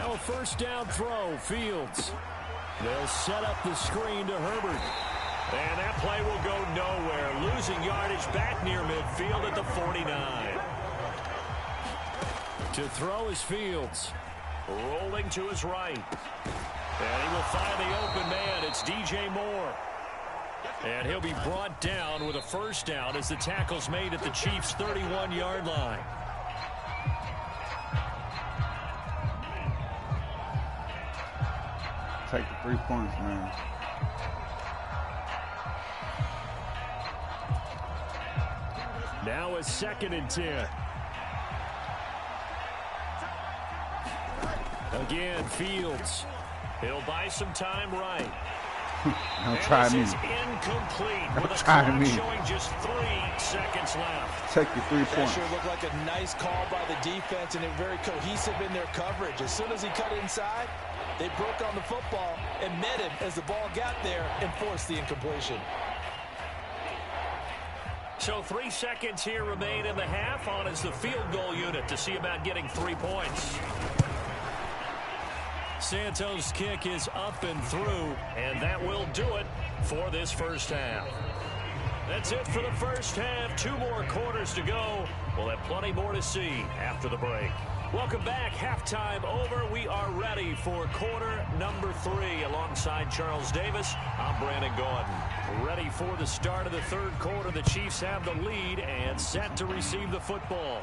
Now a first down throw, Fields. They'll set up the screen to Herbert. And that play will go nowhere. Losing yardage back near midfield at the 49. To throw is Fields. Rolling to his right. And he will find the open man. It's DJ Moore. And he'll be brought down with a first down as the tackle's made at the Chiefs' 31-yard line. Take the 3 points, man. Now a 2nd and 10. Again, Fields. He'll buy some time right. Don't try me. This is incomplete. Don't with the try clock me. showing just 3 seconds left. Take your 3 That points. sure looked like a nice call by the defense, and they're very cohesive in their coverage. As soon as he cut inside, they broke on the football and met him as the ball got there and forced the incompletion. So 3 seconds here remain in the half. On is the field goal unit to see about getting 3 points. Santos' kick is up and through. And that will do it for this first half. That's it for the first half. 2 more quarters to go. We'll have plenty more to see after the break. Welcome back. Halftime over. We are ready for quarter number 3. Alongside Charles Davis, I'm Brandon Gordon. Ready for the start of the third quarter. The Chiefs have the lead and set to receive the football.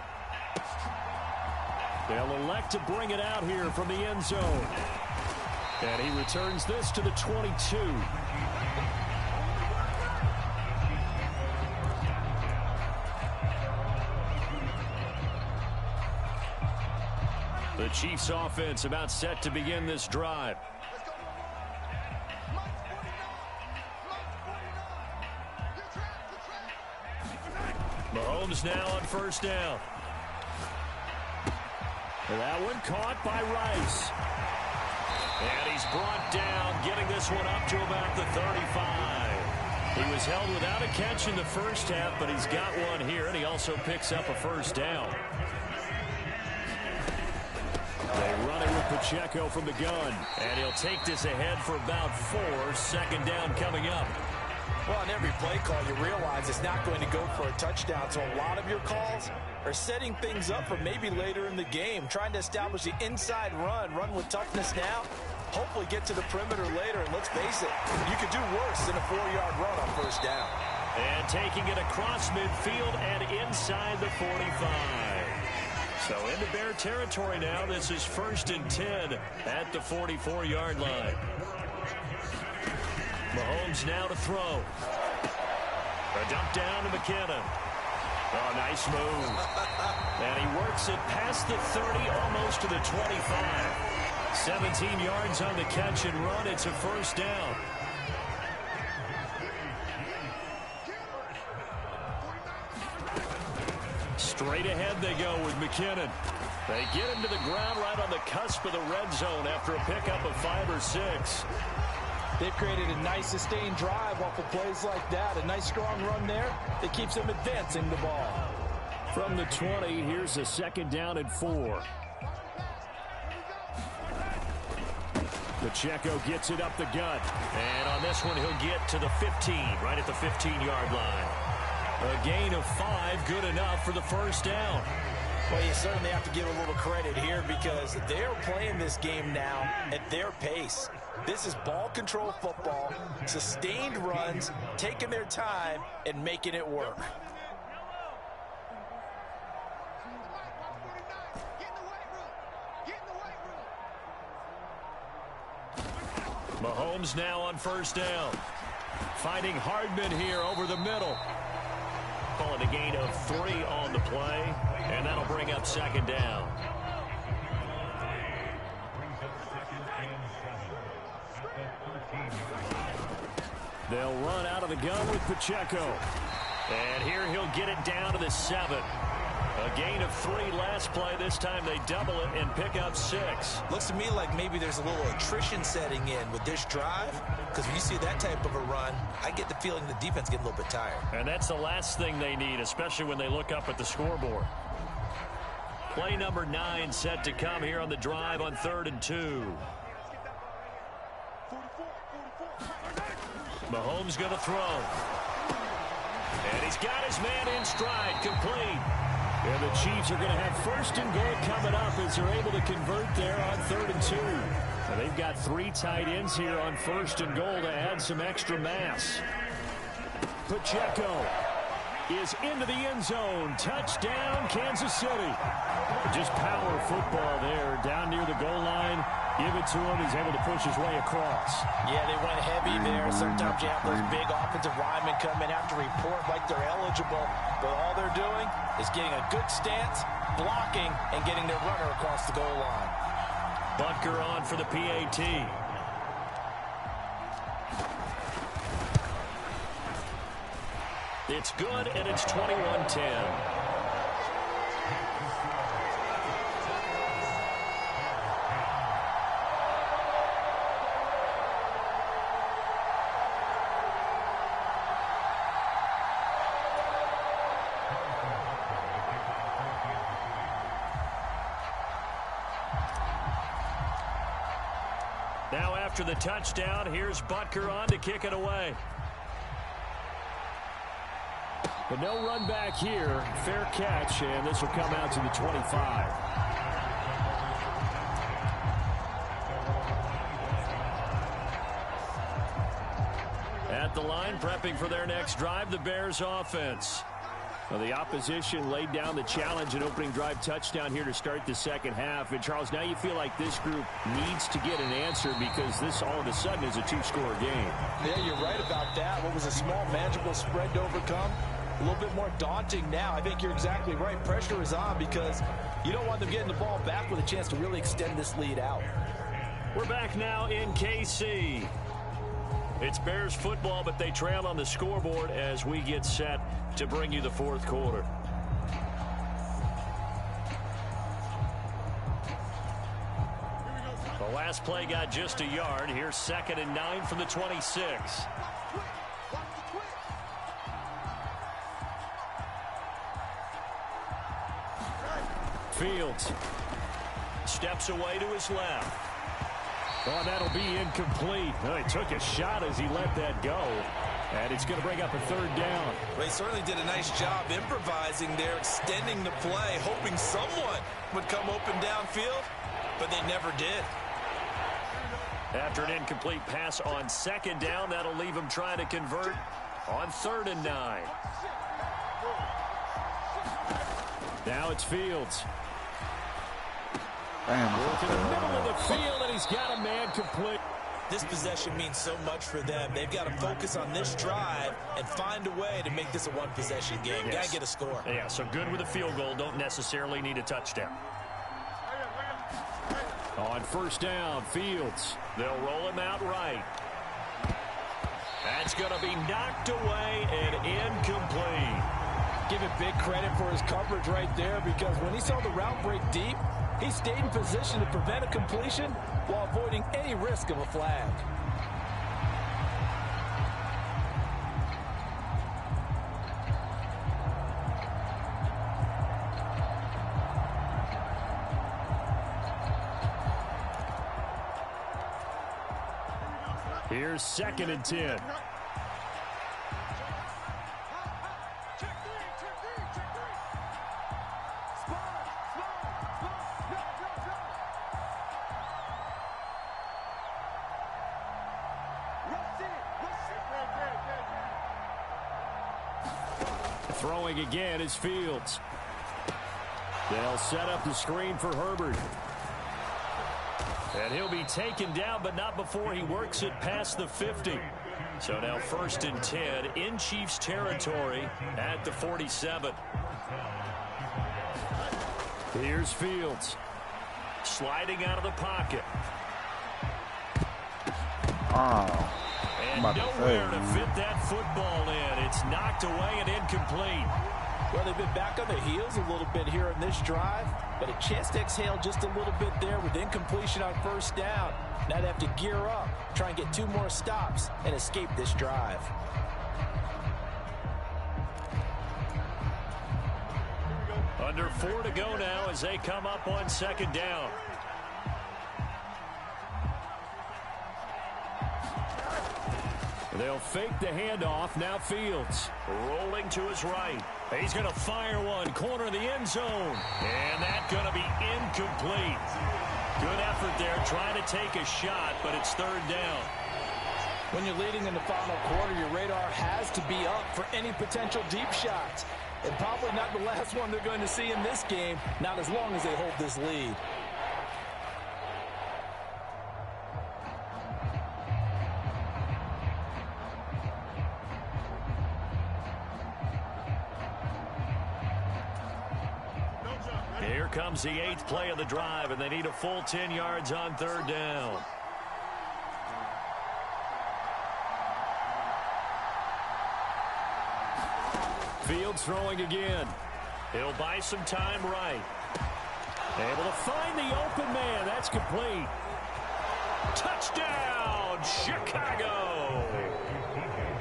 They'll elect to bring it out here from the end zone. And he returns this to the 22. The Chiefs offense about set to begin this drive. Mahomes now on first down. That one caught by Rice. And he's brought down, getting this one up to about the 35. He was held without a catch in the first half, but he's got one here, and he also picks up a first down. They run it with Pacheco from the gun. And he'll take this ahead for about 4. Second down coming up. Well, on every play call, you realize it's not going to go for a touchdown. So a lot of your calls are setting things up for maybe later in the game, trying to establish the inside run with toughness now, hopefully get to the perimeter later. And let's face it, you could do worse than a 4-yard run on first down. And taking it across midfield and inside the 45. So into Bear territory now. This is 1st and 10 at the 44-yard line. Mahomes now to throw. A dump down to McKinnon. Oh, nice move. And he works it past the 30, almost to the 25. 17 yards on the catch and run. It's a first down. Straight ahead they go with McKinnon. They get him to the ground right on the cusp of the red zone after a pickup of 5 or 6. They've created a nice sustained drive off of plays like that. A nice strong run there that keeps them advancing the ball. From the 20, here's a 2nd down and 4. Pacheco gets it up the gut. And on this one, he'll get to the 15, right at the 15-yard line. A gain of 5, good enough for the first down. Well, you certainly have to give a little credit here because they're playing this game now at their pace. This is ball control football, sustained runs, taking their time and making it work. Mahomes now on first down. Finding Hardman here over the middle. Calling a gain of 3 on the play, and that'll bring up 2nd down. They'll run out of the gun with Pacheco. And here he'll get it down to the 7. A gain of 3 last play. This time they double it and pick up 6. Looks to me like maybe there's a little attrition setting in with this drive, because when you see that type of a run, I get the feeling the defense get a little bit tired. And that's the last thing they need, especially when they look up at the scoreboard. Play number 9 set to come here on the drive on 3rd and 2. Mahomes going to throw. And he's got his man in stride, complete. And the Chiefs are going to have 1st and goal coming up as they're able to convert there on 3rd and 2. And they've got 3 tight ends here on 1st and goal to add some extra mass. Pacheco is into the end zone. Touchdown, Kansas City. Just power football there down near the goal line. Give it to him. He's able to push his way across. Yeah, they went heavy there. Sometimes you have those big offensive linemen come in, have to report like they're eligible. But all they're doing is getting a good stance, blocking, and getting their runner across the goal line. Butker on for the PAT. It's good, and it's 21-10. Now after the touchdown, here's Butker on to kick it away. But no run back here. Fair catch, and this will come out to the 25. At the line, prepping for their next drive, the Bears offense. Well, the opposition laid down the challenge and opening drive touchdown here to start the second half. And, Charles, now you feel like this group needs to get an answer because this all of a sudden is a 2-score game. Yeah, you're right about that. What was a small, manageable spread to overcome? A little bit more daunting now. I think you're exactly right. Pressure is on because you don't want them getting the ball back with a chance to really extend this lead out. We're back now in KC. It's Bears football, but they trail on the scoreboard as we get set to bring you the 4th quarter. The last play got just a yard. Here's 2nd and 9 from the 26. Fields Steps away to his left. Oh, that'll be incomplete. Well, he took a shot as he let that go. And it's going to bring up a 3rd down. Well, he certainly did a nice job improvising there, extending the play, hoping someone would come open downfield, but they never did. After an incomplete pass on 2nd down, that'll leave him trying to convert on 3rd and 9. Now it's Fields. Damn. To the middle of the field, and he's got a man complete. This possession means so much for them. They've got to focus on this drive and find a way to make this a one-possession game. Yes. Got to get a score. Yeah, so good with a field goal. Don't necessarily need a touchdown. On 1st down, Fields. They'll roll him out right. That's going to be knocked away and incomplete. Give it big credit for his coverage right there because when he saw the route break deep, he stayed in position to prevent a completion while avoiding any risk of a flag. Here's 2nd and 10. Throwing again is Fields. They'll set up the screen for Herbert. And he'll be taken down, but not before he works it past the 50. So now 1st and 10 in Chiefs territory at the 47. Here's Fields. Sliding out of the pocket. Oh. And nowhere to fit that football in. It's knocked away and incomplete. Well, they've been back on their heels a little bit here in this drive, but a chance to exhale just a little bit there with incompletion on 1st down. Now they have to gear up, try and get 2 more stops, and escape this drive. Under 4 to go now as they come up on second down. They'll fake the handoff. Now Fields rolling to his right. He's going to fire one. Corner of the end zone. And that's going to be incomplete. Good effort there trying to take a shot, but it's third down. When you're leading in the final quarter, your radar has to be up for any potential deep shots. And probably not the last one they're going to see in this game, not as long as they hold this lead. Here comes the 8th play of the drive, and they need a full 10 yards on third down. Fields throwing again. He'll buy some time right. Able to find the open man. That's complete. Touchdown, Chicago.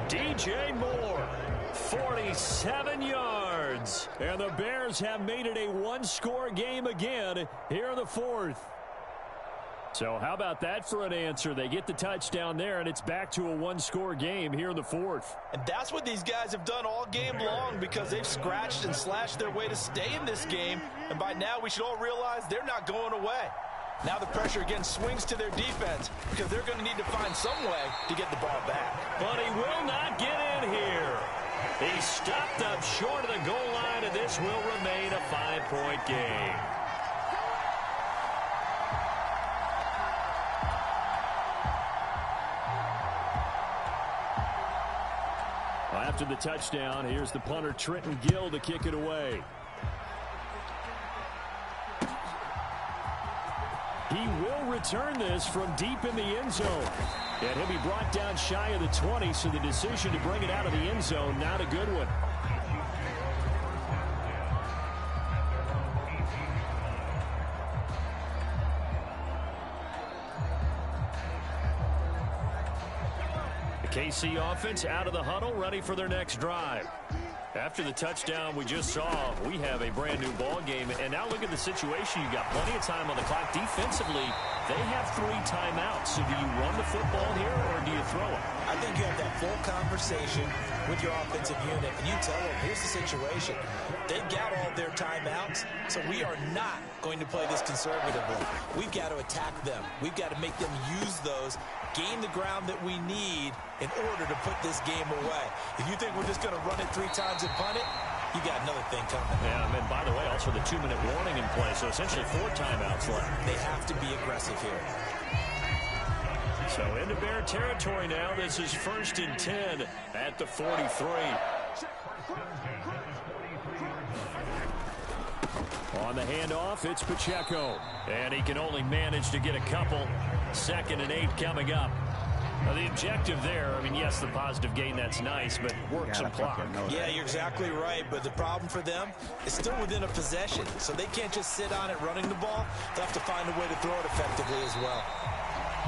DJ Moore, 47 yards. And the Bears have made it a one-score game again here in the fourth. So how about that for an answer? They get the touchdown there, and it's back to a one-score game here in the fourth. And that's what these guys have done all game long because they've scratched and slashed their way to stay in this game. And by now, we should all realize they're not going away. Now the pressure again swings to their defense because they're going to need to find some way to get the ball back. But he will not get in here. He stopped up short of the goal line, and this will remain a 5-point game. After the touchdown, here's the punter, Trenton Gill, to kick it away. He will return this from deep in the end zone. And he'll be brought down shy of the 20, so the decision to bring it out of the end zone, not a good one. KC offense out of the huddle, ready for their next drive. After the touchdown we just saw, we have a brand new ball game. And now look at the situation. You got plenty of time on the clock. Defensively, they have 3 timeouts. So do you run the football here or do you throw it? I think you have that full conversation with your offensive unit, and you tell them, here's the situation. They've got all their timeouts, so we are not going to play this conservatively. We've got to attack them. We've got to make them use those, gain the ground that we need in order to put this game away. If you think we're just going to run it 3 times and punt it, you got another thing coming. Yeah, and by the way, also the 2-minute warning in play, so essentially 4 timeouts left. They have to be aggressive here. So into Bear territory now. This is 1st and 10 at the 43. On the handoff, it's Pacheco. And he can only manage to get a couple. 2nd and 8 coming up. Now the objective there, I mean, yes, the positive gain, that's nice, but work some clock. Yeah, you're exactly right, but the problem for them is still within a possession, so they can't just sit on it running the ball. They'll have to find a way to throw it effectively as well.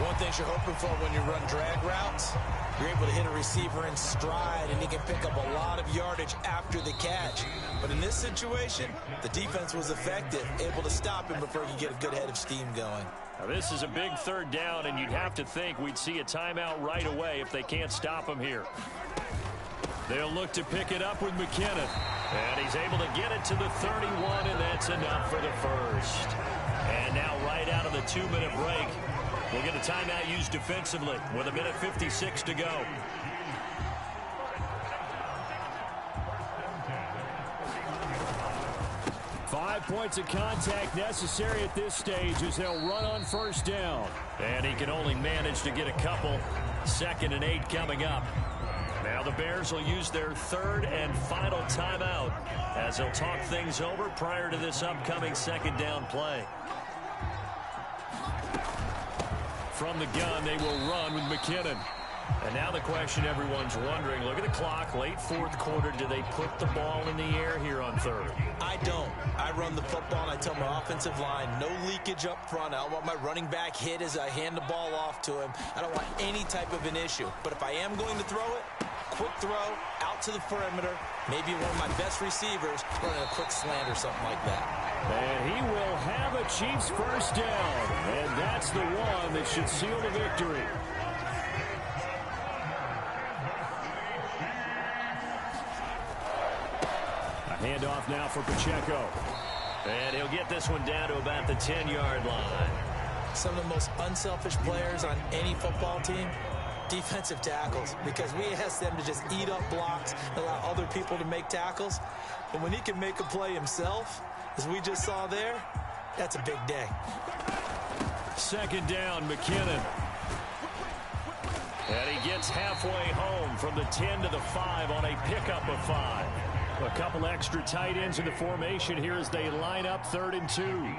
One thing you're hoping for when you run drag routes, you're able to hit a receiver in stride, and he can pick up a lot of yardage after the catch. But in this situation, the defense was effective, able to stop him before he could get a good head of steam going. Now this is a big 3rd down, and you'd have to think we'd see a timeout right away if they can't stop him here. They'll look to pick it up with McKinnon. And he's able to get it to the 31, and that's enough for the first. And now right out of the 2-minute break, we'll get a timeout used defensively with 1:56 to go. Five points of contact necessary at this stage as they'll run on 1st down. And he can only manage to get a couple. 2nd and 8 coming up. Now the Bears will use their 3rd and final timeout as they'll talk things over prior to this upcoming 2nd down play. From the gun, they will run with McKinnon. And now the question everyone's wondering, look at the clock, late 4th quarter, do they put the ball in the air here on 3rd? I don't. I run the football, and I tell my offensive line, no leakage up front. I don't want my running back hit as I hand the ball off to him. I don't want any type of an issue. But if I am going to throw it, quick throw out to the perimeter. Maybe one of my best receivers running a quick slant or something like that. And he will have a Chiefs first down. And that's the one that should seal the victory. A handoff now for Pacheco. And he'll get this one down to about the 10-yard line. Some of the most unselfish players on any football team, defensive tackles, because we ask them to just eat up blocks, allow other people to make tackles. But when he can make a play himself, as we just saw there, that's a big day. Second down, McKinnon. And he gets halfway home from the 10 to the 5 on a pickup of 5. A couple extra tight ends in the formation here as they line up 3rd and 2.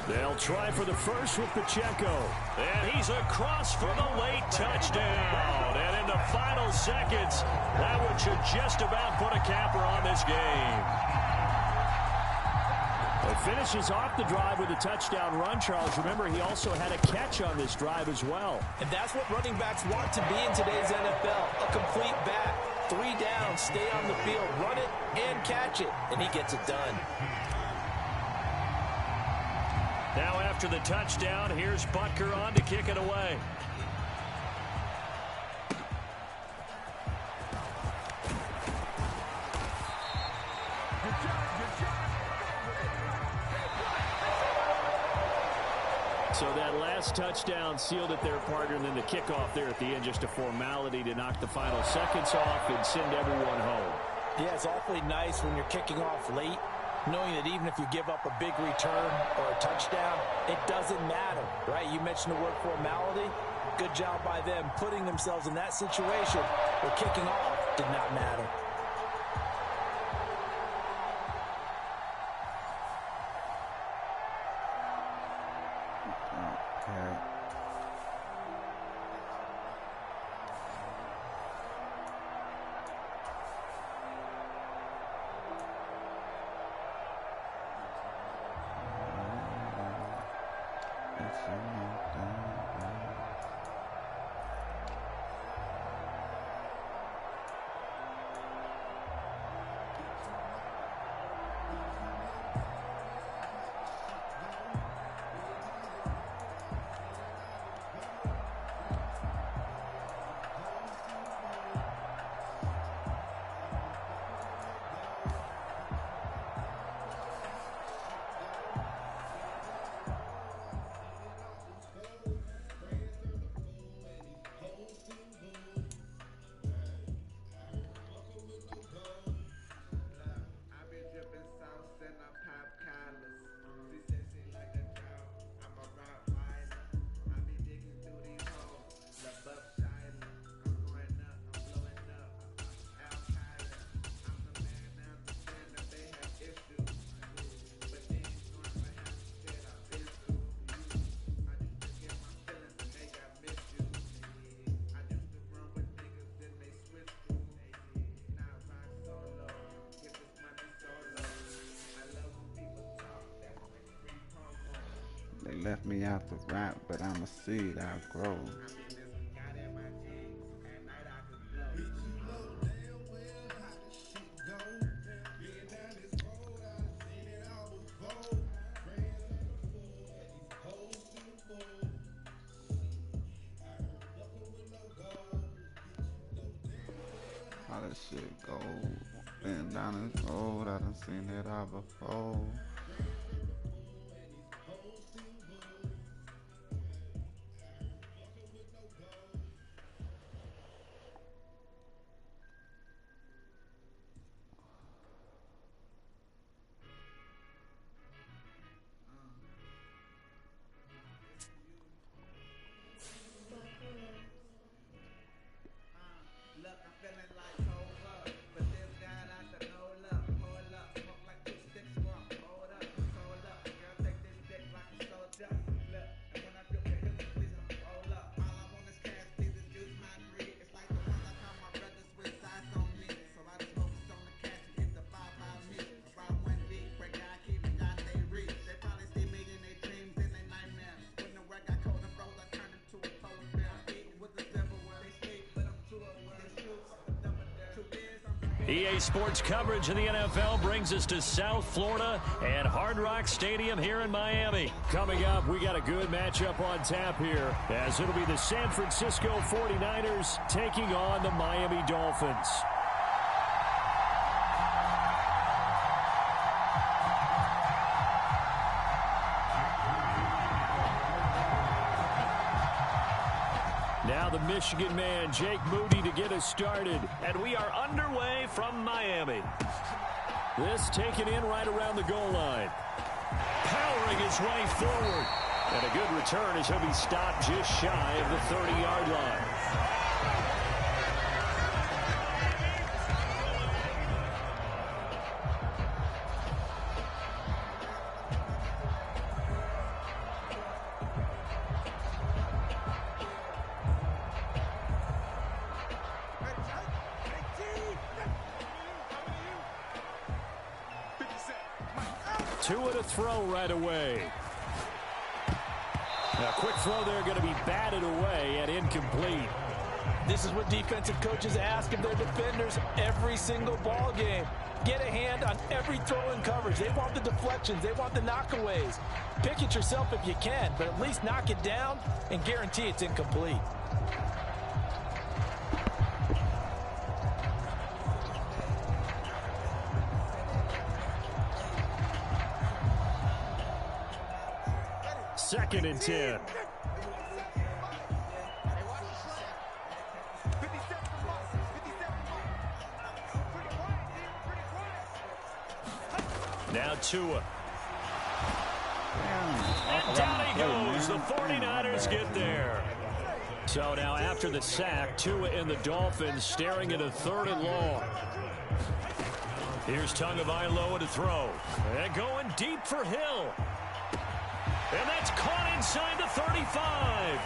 They'll try for the first with Pacheco. And he's across for the late touchdown. And in the final seconds, that one should just about put a capper on this game. It finishes off the drive with a touchdown run, Charles. Remember, he also had a catch on this drive as well. And that's what running backs want to be in today's NFL, a complete back. 3 down, stay on the field, run it, and catch it. And he gets it done. Now after the touchdown, here's Butker on to kick it away. So that last touchdown sealed it their partner, and then the kickoff there at the end, just a formality to knock the final seconds off and send everyone home. Yeah, it's awfully nice when you're kicking off late, knowing that even if you give up a big return or a touchdown, it doesn't matter, right? You mentioned the word formality. Good job by them putting themselves in that situation where kicking off did not matter. They left me out the rap, but I'm a seed, I'll grow. How that shit go? Been down this road, I done seen it all before. EA Sports coverage of the NFL brings us to South Florida and Hard Rock Stadium here in Miami. Coming up, we got a good matchup on tap here, as it'll be the San Francisco 49ers taking on the Miami Dolphins. Now the Michigan man, Jake Moody, to get us started. And we are underway from Miami. This taken in right around the goal line. Powering his way forward. And a good return as he'll be stopped just shy of the 30-yard line. Tua to throw right away. A quick throw there going to be batted away and incomplete. This is what defensive coaches ask of their defenders every single ball game. Get a hand on every throw in coverage. They want the deflections. They want the knockaways. Pick it yourself if you can, but at least knock it down and guarantee it's incomplete. Second and 10. Now Tua. And down he goes. The 49ers get there. So now after the sack, Tua and the Dolphins staring at a 3rd and long. Here's Tagovailoa to throw. And going deep for Hill. And that's caught inside the 35.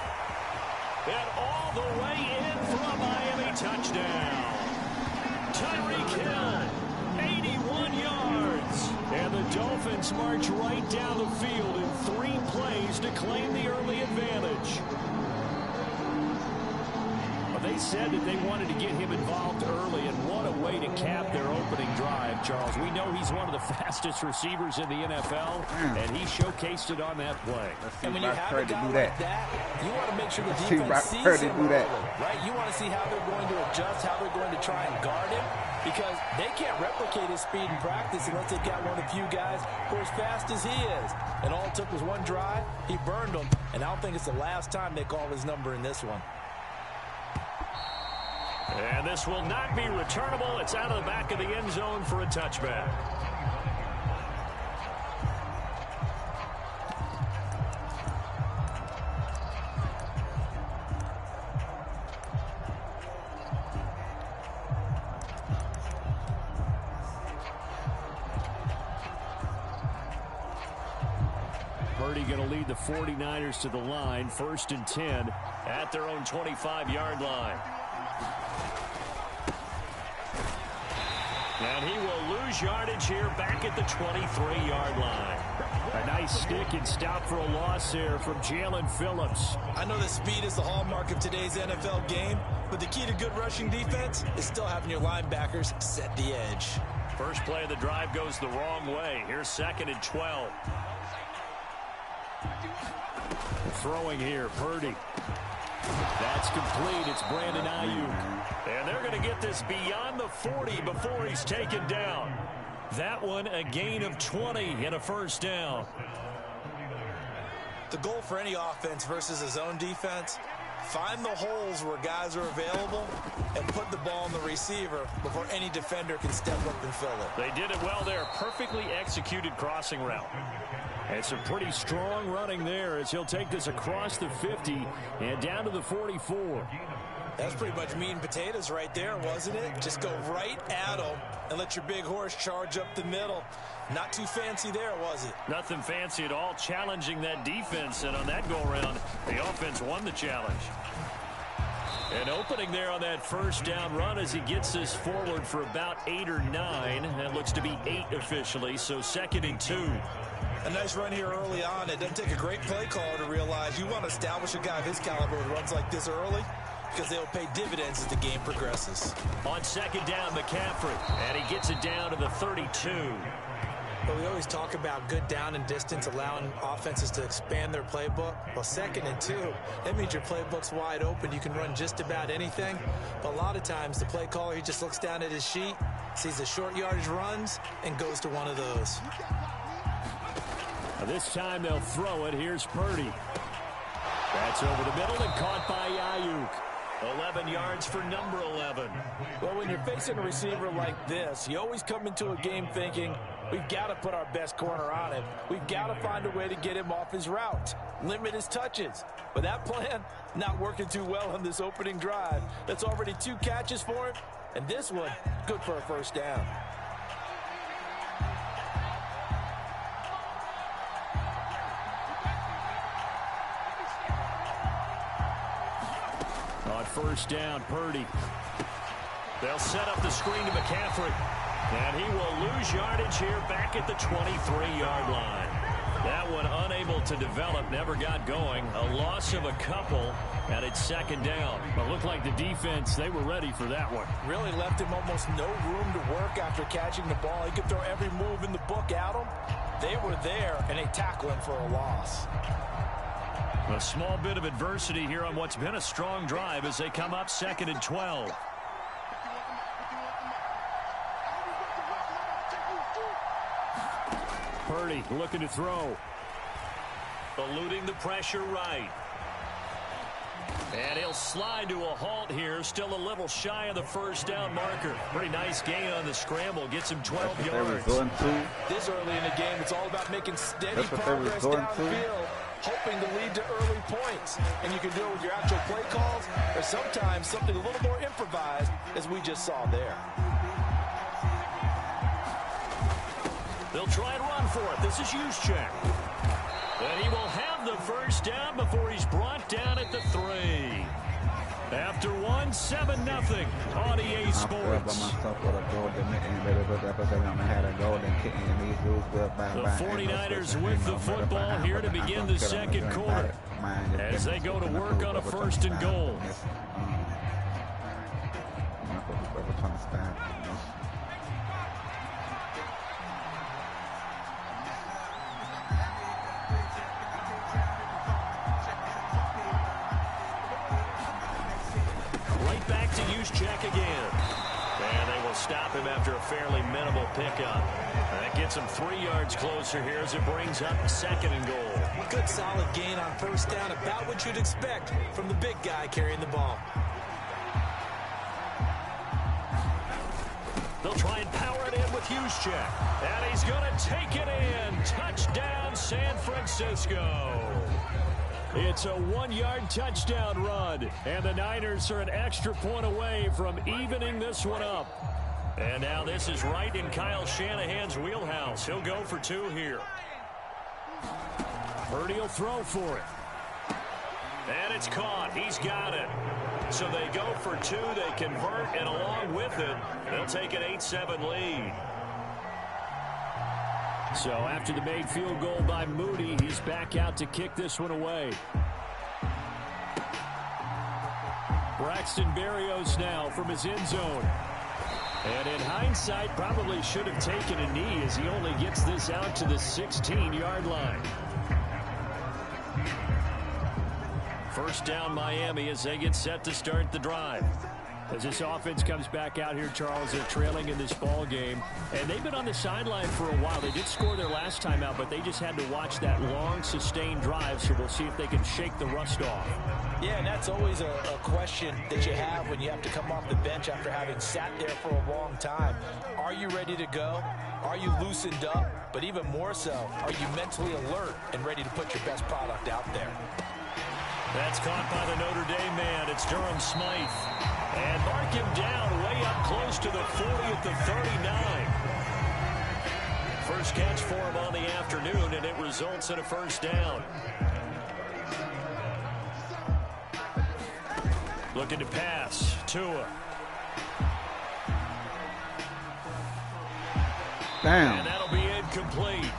And all the way in for a Miami touchdown. Tyreek Hill, 81 yards. And the Dolphins march right down the field in 3 plays to claim the early advantage. They said that they wanted to get him involved early, and what a way to cap their opening drive, Charles. We know he's one of the fastest receivers in the NFL, and he showcased it on that play. And when you have a guy like that, you want to make sure the defense sees him early, right? You want to see how they're going to adjust, how they're going to try and guard him, because they can't replicate his speed in practice unless they've got one of the few guys who are as fast as he is. And all it took was one drive. He burned them, and I don't think it's the last time they call his number in this one. And this will not be returnable. It's out of the back of the end zone for a touchback. Purdy going to lead the 49ers to the line, 1st and 10 at their own 25-yard line. And he will lose yardage here back at the 23-yard line. A nice stick and stop for a loss there from Jalen Phillips. I know that speed is the hallmark of today's NFL game, but the key to good rushing defense is still having your linebackers set the edge. First play of the drive goes the wrong way. Here's 2nd and 12. Throwing here, Purdy. That's complete. It's Brandon Ayuk. And they're going to get this beyond the 40 before he's taken down. That one a gain of 20 and a 1st down. The goal for any offense versus a zone defense, find the holes where guys are available and put the ball on the receiver before any defender can step up and fill it. They did it well there. Perfectly executed crossing route. And some pretty strong running there as he'll take this across the 50 and down to the 44. That's pretty much meat and potatoes right there, wasn't it? Just go right at him and let your big horse charge up the middle. Not too fancy there, was it? Nothing fancy at all, challenging that defense. And on that go-around, the offense won the challenge. An opening there on that 1st down run as he gets this forward for about 8 or 9. That looks to be 8 officially, so 2nd and 2. A nice run here early on. It doesn't take a great play caller to realize you want to establish a guy of his caliber who runs like this early. because they'll pay dividends as the game progresses. On second down, McCaffrey, and he gets it down to the 32. But we always talk about good down and distance, allowing offenses to expand their playbook. Well, 2nd and 2, that means your playbook's wide open. You can run just about anything. But a lot of times, the play caller, he just looks down at his sheet, sees the short yardage runs, and goes to one of those. Now this time they'll throw it. Here's Purdy. That's over the middle and caught by Ayuk. 11 yards for number 11. Well, when you're facing a receiver like this, you always come into a game thinking, we've got to put our best corner on him. We've got to find a way to get him off his route, limit his touches. But that plan, not working too well on this opening drive. That's already 2 catches for him, and this one, good for a first down. On first down, Purdy. They'll set up the screen to McCaffrey. And he will lose yardage here back at the 23-yard line. That one unable to develop, never got going. A loss of a couple, and it's second down. It looked like the defense, they were ready for that one. Really left him almost no room to work after catching the ball. He could throw every move in the book at him. They were there, and they tackle him for a loss. A small bit of adversity here on what's been a strong drive as they come up 2nd and 12. Purdy looking to throw. Eluding the pressure right. And he'll slide to a halt here. Still a little shy of the first down marker. Pretty nice gain on the scramble. Gets him 12 yards. This early in the game, it's all about making steady progress downfield, hoping to lead to early points. And you can do it with your actual play calls or sometimes something a little more improvised, as we just saw there. They'll try and run for it. This is Juszczyk. And he will have the first down before he's brought down at the 3. After 1, 7-0 on EA Sports. The 49ers with the football here to begin the second quarter as they go to work on a 1st and goal. Juszczyk again. And they will stop him after a fairly minimal pickup. That gets him 3 yards closer here as it brings up 2nd and goal. Good solid gain on first down, about what you'd expect from the big guy carrying the ball. They'll try and power it in with Juszczyk. And he's going to take it in. Touchdown, San Francisco. It's a 1-yard touchdown run, and the Niners are an extra point away from evening this one up. And now this is right in Kyle Shanahan's wheelhouse. He'll go for 2 here. Purdy will throw for it. And it's caught. He's got it. So they go for 2. They convert, and along with it, they'll take an 8-7 lead. So after the made field goal by Moody, he's back out to kick this one away. Braxton Berrios now from his end zone. And in hindsight, probably should have taken a knee as he only gets this out to the 16-yard line. First down Miami as they get set to start the drive. As this offense comes back out here, Charles, they're trailing in this ball game. And they've been on the sideline for a while. They did score their last time out, but they just had to watch that long, sustained drive. So we'll see if they can shake the rust off. Yeah, and that's always a question that you have when you have to come off the bench after having sat there for a long time. Are you ready to go? Are you loosened up? But even more so, are you mentally alert and ready to put your best product out there? That's caught by the Notre Dame man. It's Durham Smythe. And mark him down way up close to the 40 at the 39. First catch for him on the afternoon, and it results in a first down. Looking to pass. Tua. Damn. And that'll be incomplete.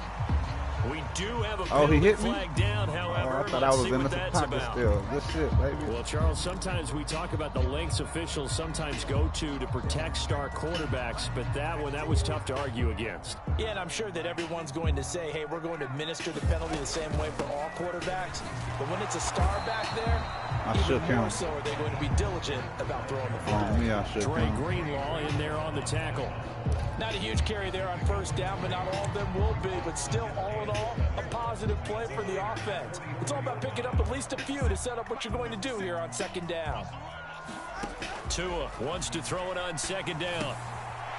We do have a penalty flag down, however. I thought I was in the pocket still. Good shit, baby. Well, Charles, sometimes we talk about the lengths officials sometimes go to protect star quarterbacks, but that was tough to argue against. Yeah, and I'm sure that everyone's going to say, hey, we're going to administer the penalty the same way for all quarterbacks. But when it's a star back there, even more so are they going to be diligent about throwing the flag. Dre Greenlaw in there on the tackle. Not a huge carry there on first down, but not all of them will be. But still, all in all, a positive play for the offense. It's all about picking up at least a few to set up what you're going to do here on second down. Tua wants to throw it on second down.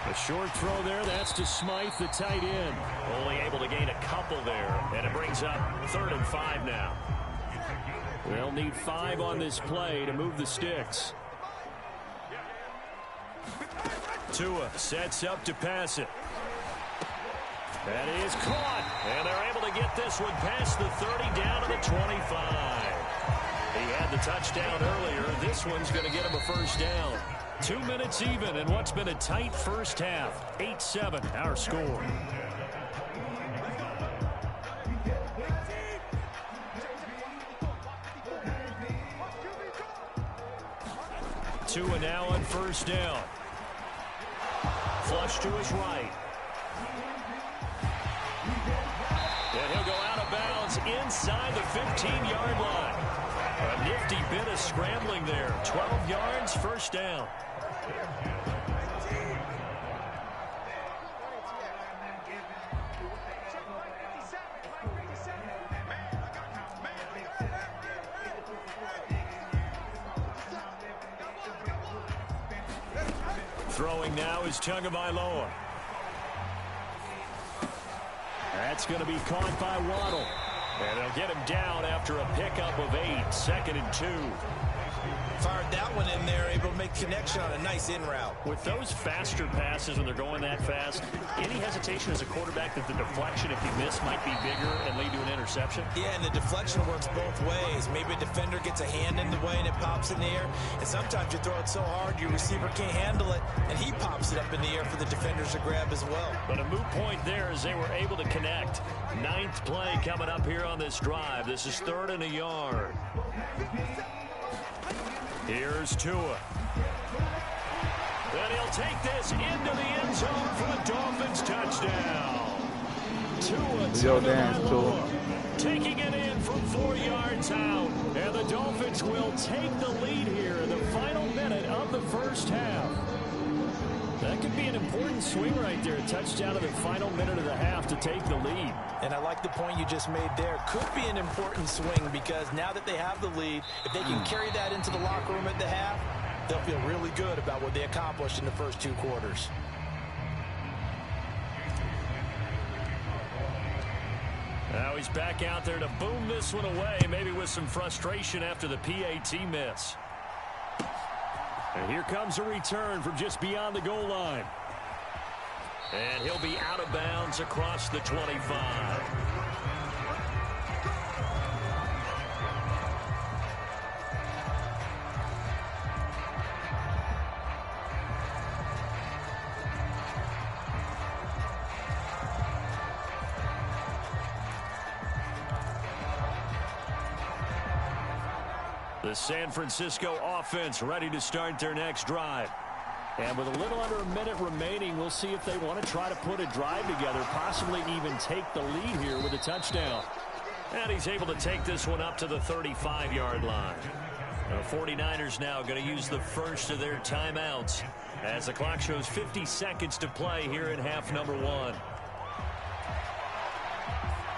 A short throw there, that's to Smythe, the tight end. Only able to gain a couple there, and it brings up 3rd and 5 now. They'll need 5 on this play to move the sticks. Tua sets up to pass it. That is caught, and they're able to get this one past the 30 down to the 25. He had the touchdown earlier. This one's going to get him a first down. 2 minutes even in what's been a tight first half. 8-7 our score. Tua now on first down. Flush to his right. And he'll go out of bounds inside the 15-yard line. A nifty bit of scrambling there. 12 yards, first down. Throwing now is Tagovailoa. That's going to be caught by Waddle. And they'll get him down after a pickup of 8. 2nd and 2. Fired that one in there, able to make connection on a nice in route. With those faster passes when they're going that fast, any hesitation as a quarterback that the deflection, if you miss, might be bigger and lead to an interception? Yeah, and the deflection works both ways. Maybe a defender gets a hand in the way and it pops in the air. And sometimes you throw it so hard your receiver can't handle it, and he pops it up in the air for the defenders to grab as well. But a moot point there as they were able to connect. 9th play coming up here on this drive. This is 3rd and a yard. Here's Tua. And he'll take this into the end zone for the Dolphins touchdown. Tua taking it in from 4 yards out. And the Dolphins will take the lead here in the final minute of the first half. That could be an important swing right there. A touchdown in the final minute of the half to take the lead. And I like the point you just made there. Could be an important swing because now that they have the lead, if they can carry that into the locker room at the half, they'll feel really good about what they accomplished in the first 2 quarters. Now he's back out there to boom this one away, maybe with some frustration after the PAT miss. And here comes a return from just beyond the goal line. And he'll be out of bounds across the 25. The San Francisco offense ready to start their next drive. And with a little under a minute remaining, we'll see if they want to try to put a drive together, possibly even take the lead here with a touchdown. And he's able to take this one up to the 35-yard line. The 49ers now going to use the first of their timeouts as the clock shows 50 seconds to play here in half number 1.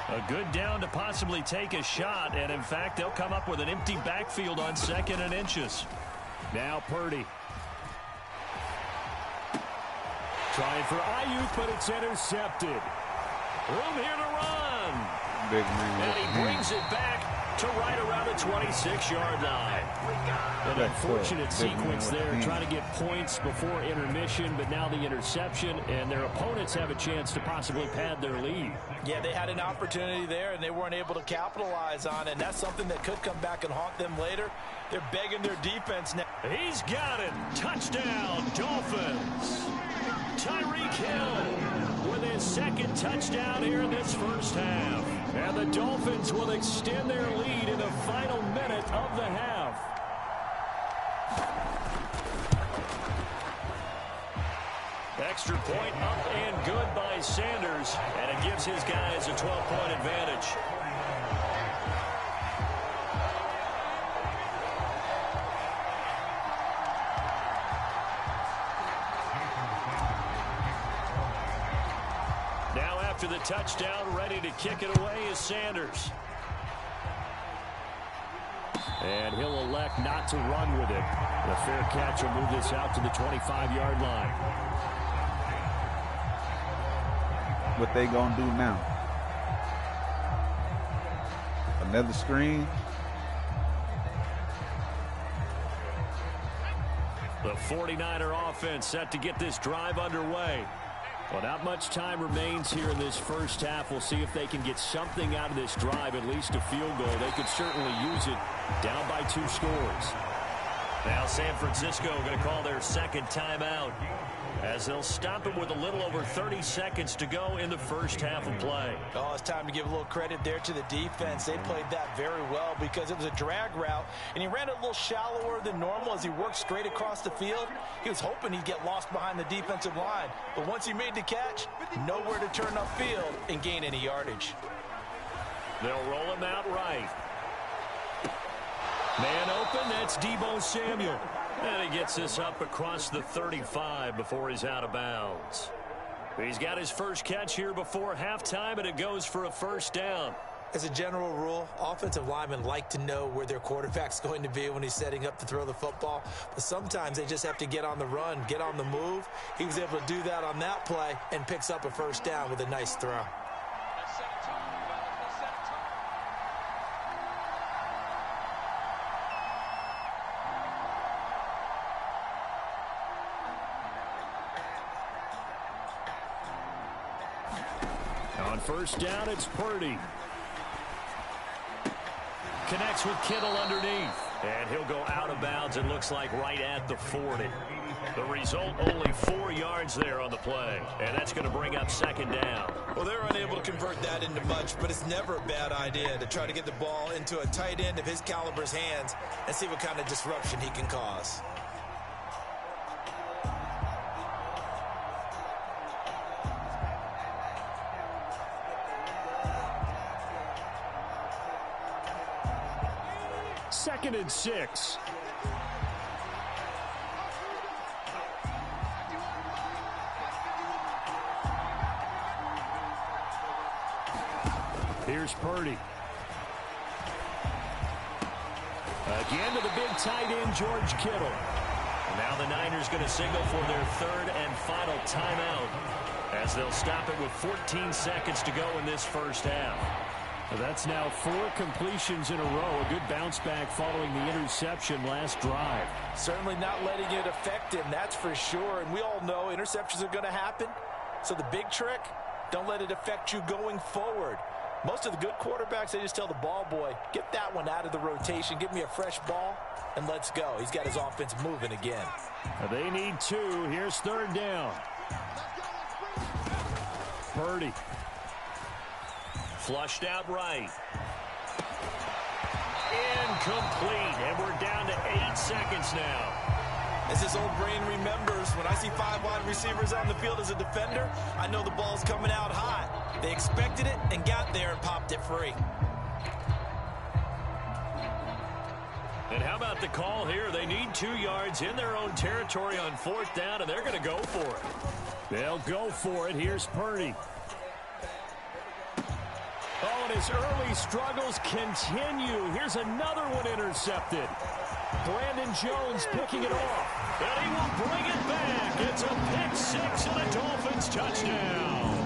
A good down to possibly take a shot, and in fact, they'll come up with an empty backfield on 2nd and inches. Now Purdy. Trying for Ayuk, but it's intercepted. Room here to run. Big man. And he brings it back to right around the 26-yard line. An unfortunate sequence there, trying to get points before intermission, but now the interception, and their opponents have a chance to possibly pad their lead. Yeah, they had an opportunity there, and they weren't able to capitalize on it, and that's something that could come back and haunt them later. They're begging their defense now. He's got it. Touchdown, Dolphins. Tyreek Hill with his second touchdown here in this first half. And the Dolphins will extend their lead in the final minute of the half. Extra point up and good by Sanders, and it gives his guys a 12-point advantage. Now after the touchdown, ready to kick it away is Sanders. And he'll elect not to run with it. The fair catch will move this out to the 25-yard line. What they gonna do now? Another screen? The 49er offense set to get this drive underway. Well, not much time remains here in this first half. We'll see if they can get something out of this drive, at least a field goal. They could certainly use it down by 2 scores. Now San Francisco going to call their second timeout as they'll stop it with a little over 30 seconds to go in the first half of play. Oh, it's time to give a little credit there to the defense. They played that very well because it was a drag route, and he ran it a little shallower than normal as he worked straight across the field. He was hoping he'd get lost behind the defensive line, but once he made the catch, nowhere to turn upfield and gain any yardage. They'll roll him out right. Man open, that's Deebo Samuel. And he gets this up across the 35 before he's out of bounds. He's got his first catch here before halftime, and it goes for a first down. As a general rule, offensive linemen like to know where their quarterback's going to be when he's setting up to throw the football. But sometimes they just have to get on the run, get on the move. He was able to do that on that play and picks up a first down with a nice throw. On first down, it's Purdy. Connects with Kittle underneath. And he'll go out of bounds, it looks like, right at the 40. The result, only 4 yards there on the play. And that's going to bring up second down. Well, they're unable to convert that into much, but it's never a bad idea to try to get the ball into a tight end of his caliber's hands and see what kind of disruption he can cause. Second and 6. Here's Purdy. Again to the big tight end, George Kittle. Now the Niners going to signal for their third and final timeout as they'll stop it with 14 seconds to go in this first half. That's now 4 completions in a row. A good bounce back following the interception last drive. Certainly not letting it affect him, that's for sure. And we all know interceptions are going to happen. So the big trick, don't let it affect you going forward. Most of the good quarterbacks, they just tell the ball boy, get that one out of the rotation, give me a fresh ball, and let's go. He's got his offense moving again. They need 2. Here's third down. Purdy. Flushed out right. Incomplete. And we're down to 8 seconds now. As his old brain remembers, when I see 5 wide receivers on the field as a defender, I know the ball's coming out hot. They expected it and got there and popped it free. And how about the call here? They need 2 yards in their own territory on fourth down, and they're going to go for it. They'll go for it. Here's Purdy. Oh, and his early struggles continue. Here's another one intercepted. Brandon Jones picking it off. And he will bring it back. It's a pick 6 and a Dolphins touchdown.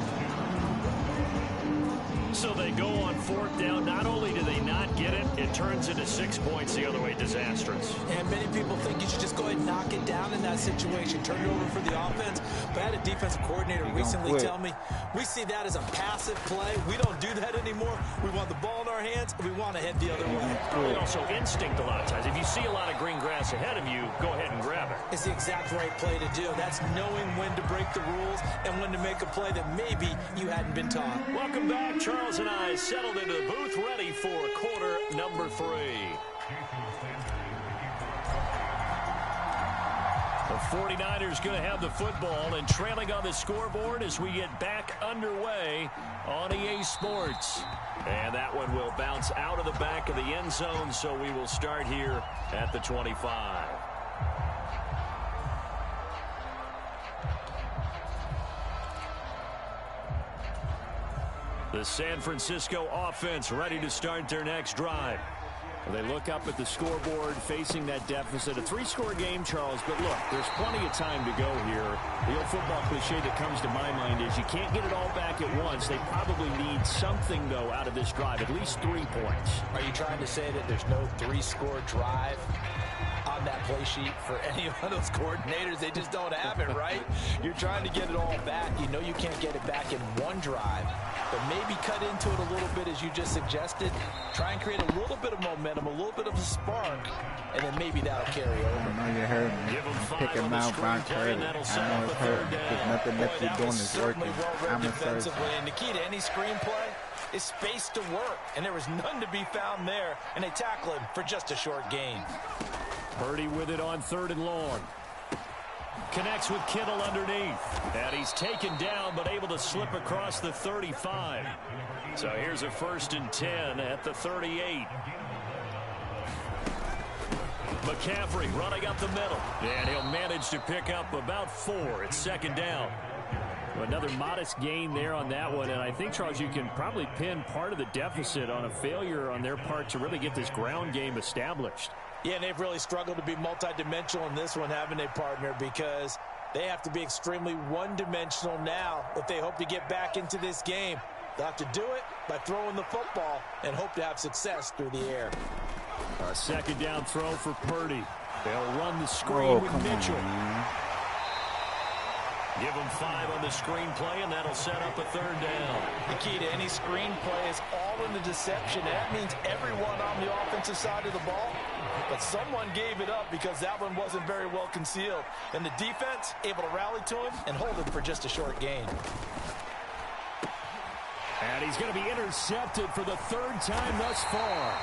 So they go on fourth down. Not only do they not get it, it turns into 6 points the other way. Disastrous. And many people think you should just go ahead and knock it down in that situation. Turn it over for the offense. But I had a defensive coordinator recently tell me, we see that as a passive play. We don't do that anymore. We want the ball in our hands, and we want to head the other way. Probably also instinct a lot of times. If you see a lot of green grass ahead of you, go ahead and grab it. It's the exact right play to do. That's knowing when to break the rules and when to make a play that maybe you hadn't been taught. Welcome back. Charles and I settled into the booth, ready for quarter number 3. The 49ers going to have the football and trailing on the scoreboard as we get back underway on EA Sports. And that one will bounce out of the back of the end zone, so we will start here at the 25. The San Francisco offense ready to start their next drive. They look up at the scoreboard facing that deficit. A 3-score game, Charles, but look, there's plenty of time to go here. The old football cliche that comes to my mind is you can't get it all back at once. They probably need something, though, out of this drive, at least 3 points. Are you trying to say that there's no 3-score drive on that play sheet for any of those coordinators? They just don't have it, right? You're trying to get it all back. You know you can't get it back in one drive. But maybe cut into it a little bit, as you just suggested. Try and create a little bit of momentum, a little bit of a spark, and then maybe that'll carry over. I know you heard me. Pick him out, Von Curry. I know it's hurt because nothing that you're doing is working. I'm a defensively, and the key to any screenplay is space to work, and there was none to be found there, and they tackle him for just a short gain. Purdy with it on 3rd and long. Connects with Kittle underneath. And he's taken down, but able to slip across the 35. So here's a 1st and 10 at the 38. McCaffrey running up the middle. And he'll manage to pick up about 4. It's 2nd down. Another modest gain there on that one, and I think, Charles, you can probably pin part of the deficit on a failure on their part to really get this ground game established. Yeah, and they've really struggled to be multidimensional in this one, haven't they, partner? Because they have to be extremely one-dimensional now if they hope to get back into this game. They'll have to do it by throwing the football and hope to have success through the air. A 2nd down throw for Purdy. They'll run the screen with Mitchell. Give them 5 on the screen play, and that'll set up a 3rd down. The key to any screen play is all in the deception. That means everyone on the offensive side of the ball. But someone gave it up because that one wasn't very well concealed. And the defense able to rally to him and hold him for just a short gain. And he's going to be intercepted for the 3rd time thus far.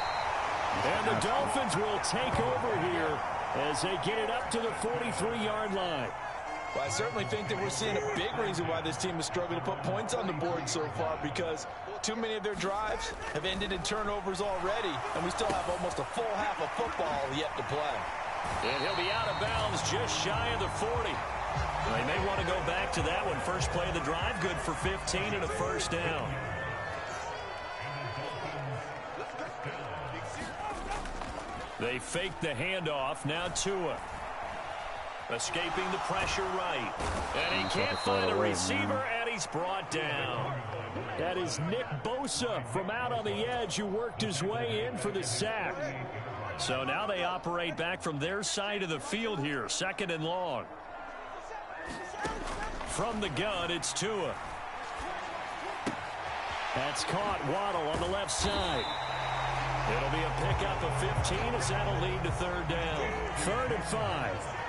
And the Dolphins will take over here as they get it up to the 43-yard line. Well, I certainly think that we're seeing a big reason why this team has struggled to put points on the board so far, because too many of their drives have ended in turnovers already, and we still have almost a full half of football yet to play. And he'll be out of bounds just shy of the 40. They may want to go back to that one. First play of the drive, good for 15 and a 1st down. They fake the handoff. Now Tua. Escaping the pressure right. And he can't find a receiver, and he's brought down. That is Nick Bosa from out on the edge who worked his way in for the sack. So now they operate back from their side of the field here. 2nd and long. From the gun, it's Tua. That's caught. Waddle on the left side. It'll be a pickup of 15 as that'll lead to 3rd down. 3rd and 5.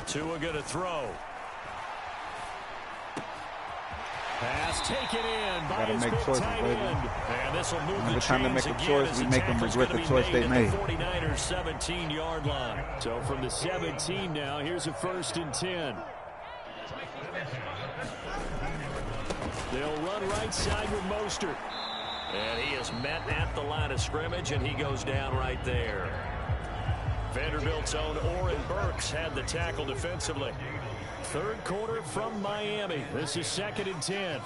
Tua going to throw. Pass taken in by his big tight end. And this will move Every the time they make chains a again choice, as we the make them tackle's regret the gonna choice be they made made. at the 49ers 17-yard line. So from the 17 now, here's a 1st and 10. They'll run right side with Mostert. And he is met at the line of scrimmage, and he goes down right there. Vanderbilt's own Oren Burks had the tackle defensively. 3rd quarter from Miami. This is 2nd and 10.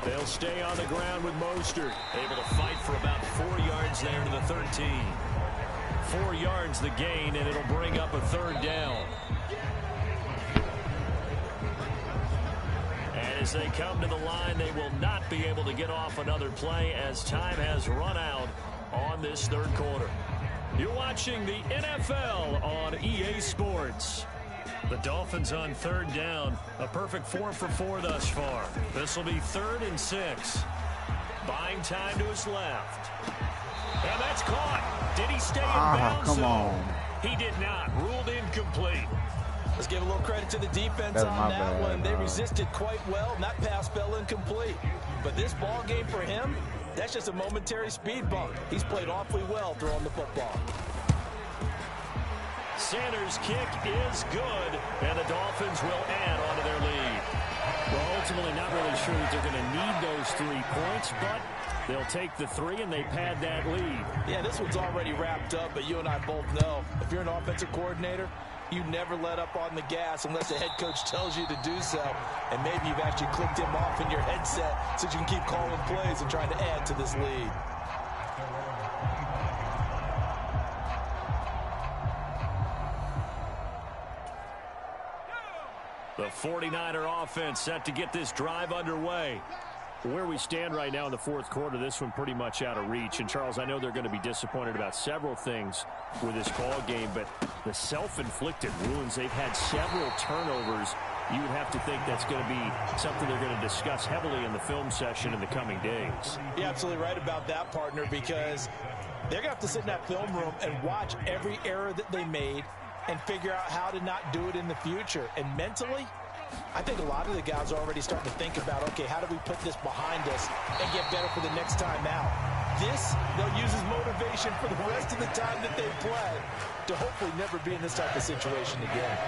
They'll stay on the ground with Mostert. Able to fight for about 4 yards there to the 13. 4 yards the gain, and it'll bring up a 3rd down. And as they come to the line, they will not be able to get off another play as time has run out on this third quarter. You're watching the NFL on EA Sports. The Dolphins on third down. A perfect 4 for 4 thus far. This will be 3rd and 6. Buying time to his left. And that's caught. Did he stay in bounds? Come on. He did not. Ruled incomplete. Let's give a little credit to the defense on that one. They resisted quite well, and that pass fell incomplete. But this ball game for him, that's just a momentary speed bump. He's played awfully well throwing the football. Sanders' kick is good, and the Dolphins will add on to their lead. Well, ultimately not really sure that they're going to need those 3 points, but they'll take the 3 and they pad that lead. Yeah, this one's already wrapped up, but you and I both know if you're an offensive coordinator, you never let up on the gas unless the head coach tells you to do so. And maybe you've actually clicked him off in your headset so you can keep calling plays and trying to add to this lead. The 49er offense set to get this drive underway. Where we stand right now in the fourth quarter, this one pretty much out of reach. And, Charles, I know they're going to be disappointed about several things with this ball game, but the self-inflicted wounds, they've had several turnovers. You would have to think that's going to be something they're going to discuss heavily in the film session in the coming days. You're absolutely right about that, partner, because they're going to have to sit in that film room and watch every error that they made and figure out how to not do it in the future. And mentally, I think a lot of the guys are already starting to think about, okay, how do we put this behind us and get better for the next time out? This, they'll use as motivation for the rest of the time that they play to hopefully never be in this type of situation again.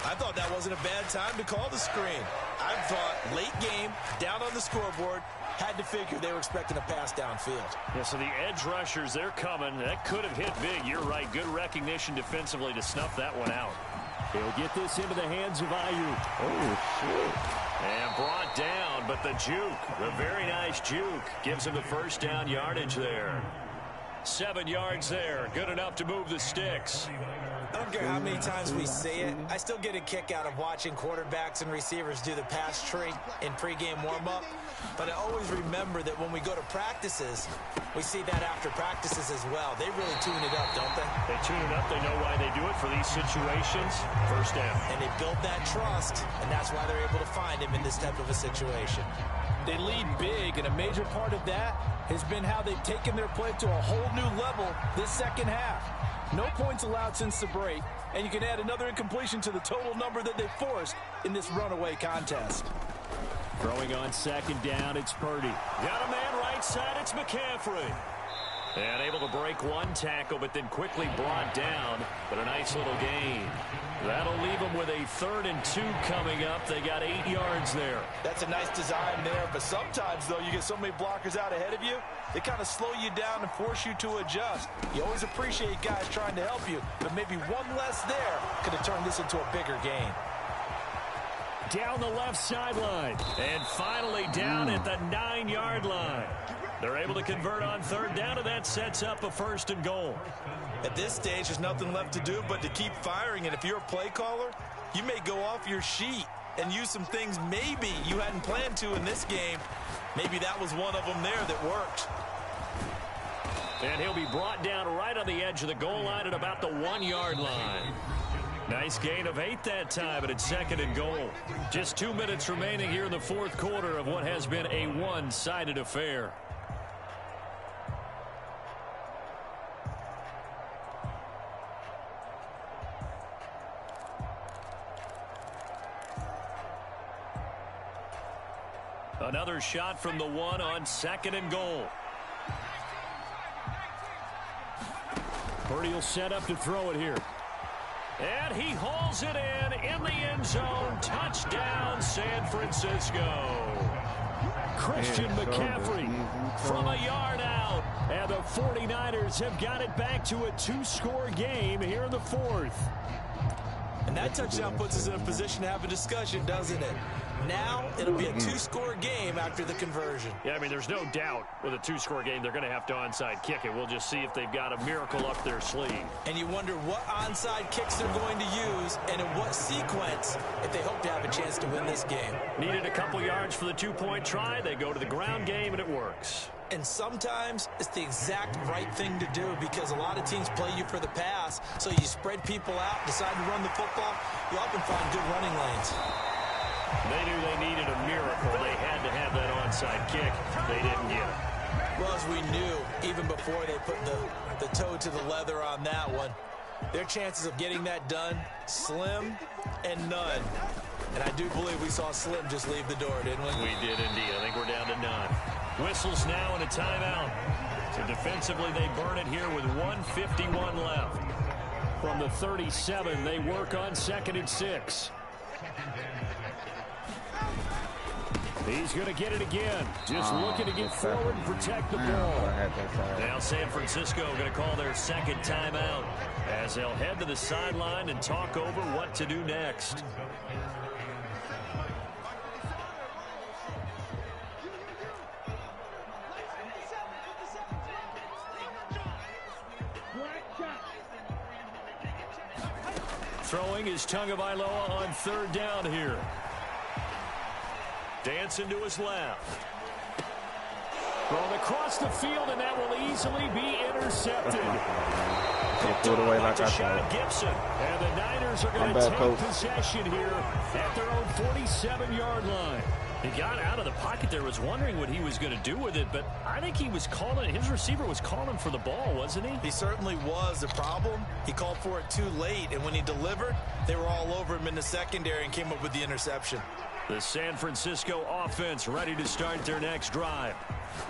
I thought that wasn't a bad time to call the screen. I thought late game, down on the scoreboard, had to figure they were expecting a pass downfield. Yeah, so the edge rushers, they're coming. That could have hit big. You're right. Good recognition defensively to snuff that one out. He'll get this into the hands of Ayuk. Oh, shit. And brought down, but the juke, the very nice juke, gives him the first down yardage there. 7 yards there. Good enough to move the sticks. I don't care how many times we say it, I still get a kick out of watching quarterbacks and receivers do the pass tree in pregame warm-up. But I always remember that when we go to practices, we see that after practices as well. They really tune it up, don't they? They tune it up. They know why they do it for these situations. First down. And they build that trust, and that's why they're able to find him in this type of a situation. They lead big, and a major part of that has been how they've taken their play to a whole new level this second half. No points allowed since the break, and you can add another incompletion to the total number that they forced in this runaway contest. Throwing on second down, it's Purdy. Got a man right side, it's McCaffrey. And able to break one tackle, but then quickly brought down. But a nice little gain. That'll leave them with a 3rd and 2 coming up. They got 8 yards there. That's a nice design there, but sometimes, though, you get so many blockers out ahead of you, they kind of slow you down and force you to adjust. You always appreciate guys trying to help you, but maybe one less there could have turned this into a bigger game. Down the left sideline. And finally down at the 9-yard line. They're able to convert on 3rd down, and that sets up a 1st and goal. At this stage, there's nothing left to do but to keep firing, and if you're a play caller, you may go off your sheet and use some things maybe you hadn't planned to in this game. Maybe that was one of them there that worked. And he'll be brought down right on the edge of the goal line at about the 1-yard line. Nice gain of 8 that time, and it's 2nd and goal. Just 2 minutes remaining here in the fourth quarter of what has been a one-sided affair. Another shot from the 1 on 2nd and goal. Purdy will set up to throw it here. And he hauls it in the end zone. Touchdown, San Francisco. Christian McCaffrey from a yard out. And the 49ers have got it back to a 2-score game here in the fourth. And that touchdown puts us in a position to have a discussion, doesn't it? Now it'll be a two-score game after the conversion. Yeah, I mean, there's no doubt with a two-score game they're going to have to onside kick it. We'll just see if they've got a miracle up their sleeve. And you wonder what onside kicks they're going to use and in what sequence if they hope to have a chance to win this game. Needed a couple yards for the two-point try. They go to the ground game, and it works. And sometimes it's the exact right thing to do because a lot of teams play you for the pass, so you spread people out, decide to run the football. You often find good running lanes. They knew they needed a miracle. They had to have that onside kick. They didn't get it. Well, as we knew, even before they put the toe to the leather on that one, their chances of getting that done, slim and none. And I do believe we saw Slim just leave the door, didn't we? We did indeed. I think we're down to none. Whistles now and a timeout. So defensively, they burn it here with 1:51 left. From the 37, they work on 2nd and 6. He's going to get it again. Just looking to get forward and protect the ball. Now San Francisco going to call their second timeout as they'll head to the sideline and talk over what to do next. Throwing is Tagovailoa on 3rd down here. Dancing to his left. Thrown across the field, and that will easily be intercepted. Threw it away like I thought. Gibson. And the Niners are going to take possession here at their own 47-yard line. He got out of the pocket there, was wondering what he was going to do with it, but I think he was calling, his receiver was calling for the ball, wasn't he? He certainly was. The problem, he called for it too late, and when he delivered, they were all over him in the secondary and came up with the interception. The San Francisco offense ready to start their next drive.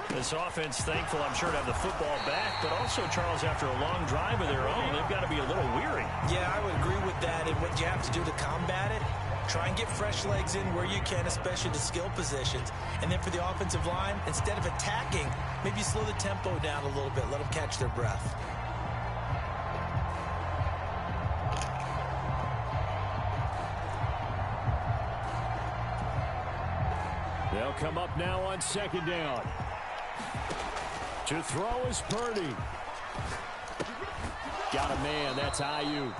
This offense thankful, I'm sure, to have the football back, but also, Charles, after a long drive of their own, they've got to be a little weary. Yeah, I would agree with that, and what you have to do to combat it, try and get fresh legs in where you can, especially the skill positions. And then for the offensive line, instead of attacking, maybe slow the tempo down a little bit. Let them catch their breath. They'll come up now on 2nd down. To throw is Purdy. Got a man. That's Ayuk.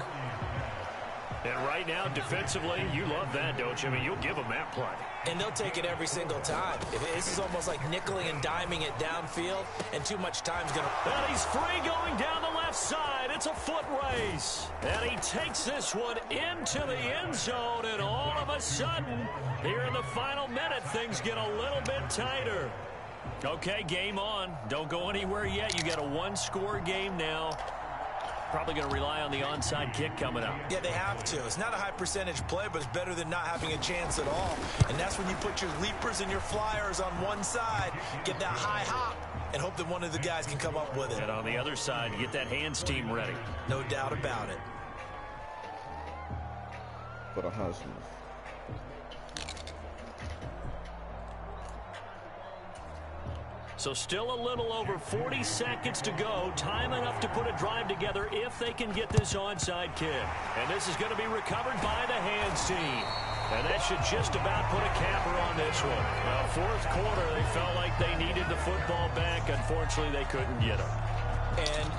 And right now, defensively, you love that, don't you? I mean, you'll give them that play. And they'll take it every single time. This is almost like nickeling and diming it downfield, and too much time's going to... And he's free going down the left side. It's a foot race. And he takes this one into the end zone, and all of a sudden, here in the final minute, things get a little bit tighter. Okay, game on. Don't go anywhere yet. You got a one-score game now. Probably going to rely on the onside kick coming up. Yeah, they have to. It's not a high percentage play, but it's better than not having a chance at all. And that's when you put your leapers and your flyers on one side, get that high hop, and hope that one of the guys can come up with it. And on the other side, get that hands team ready. No doubt about it. For the Hustlers. So still a little over 40 seconds to go. Time enough to put a drive together if they can get this onside kick. And this is going to be recovered by the hands team. And that should just about put a capper on this one. Well, 4th quarter, they felt like they needed the football back. Unfortunately, they couldn't get it. And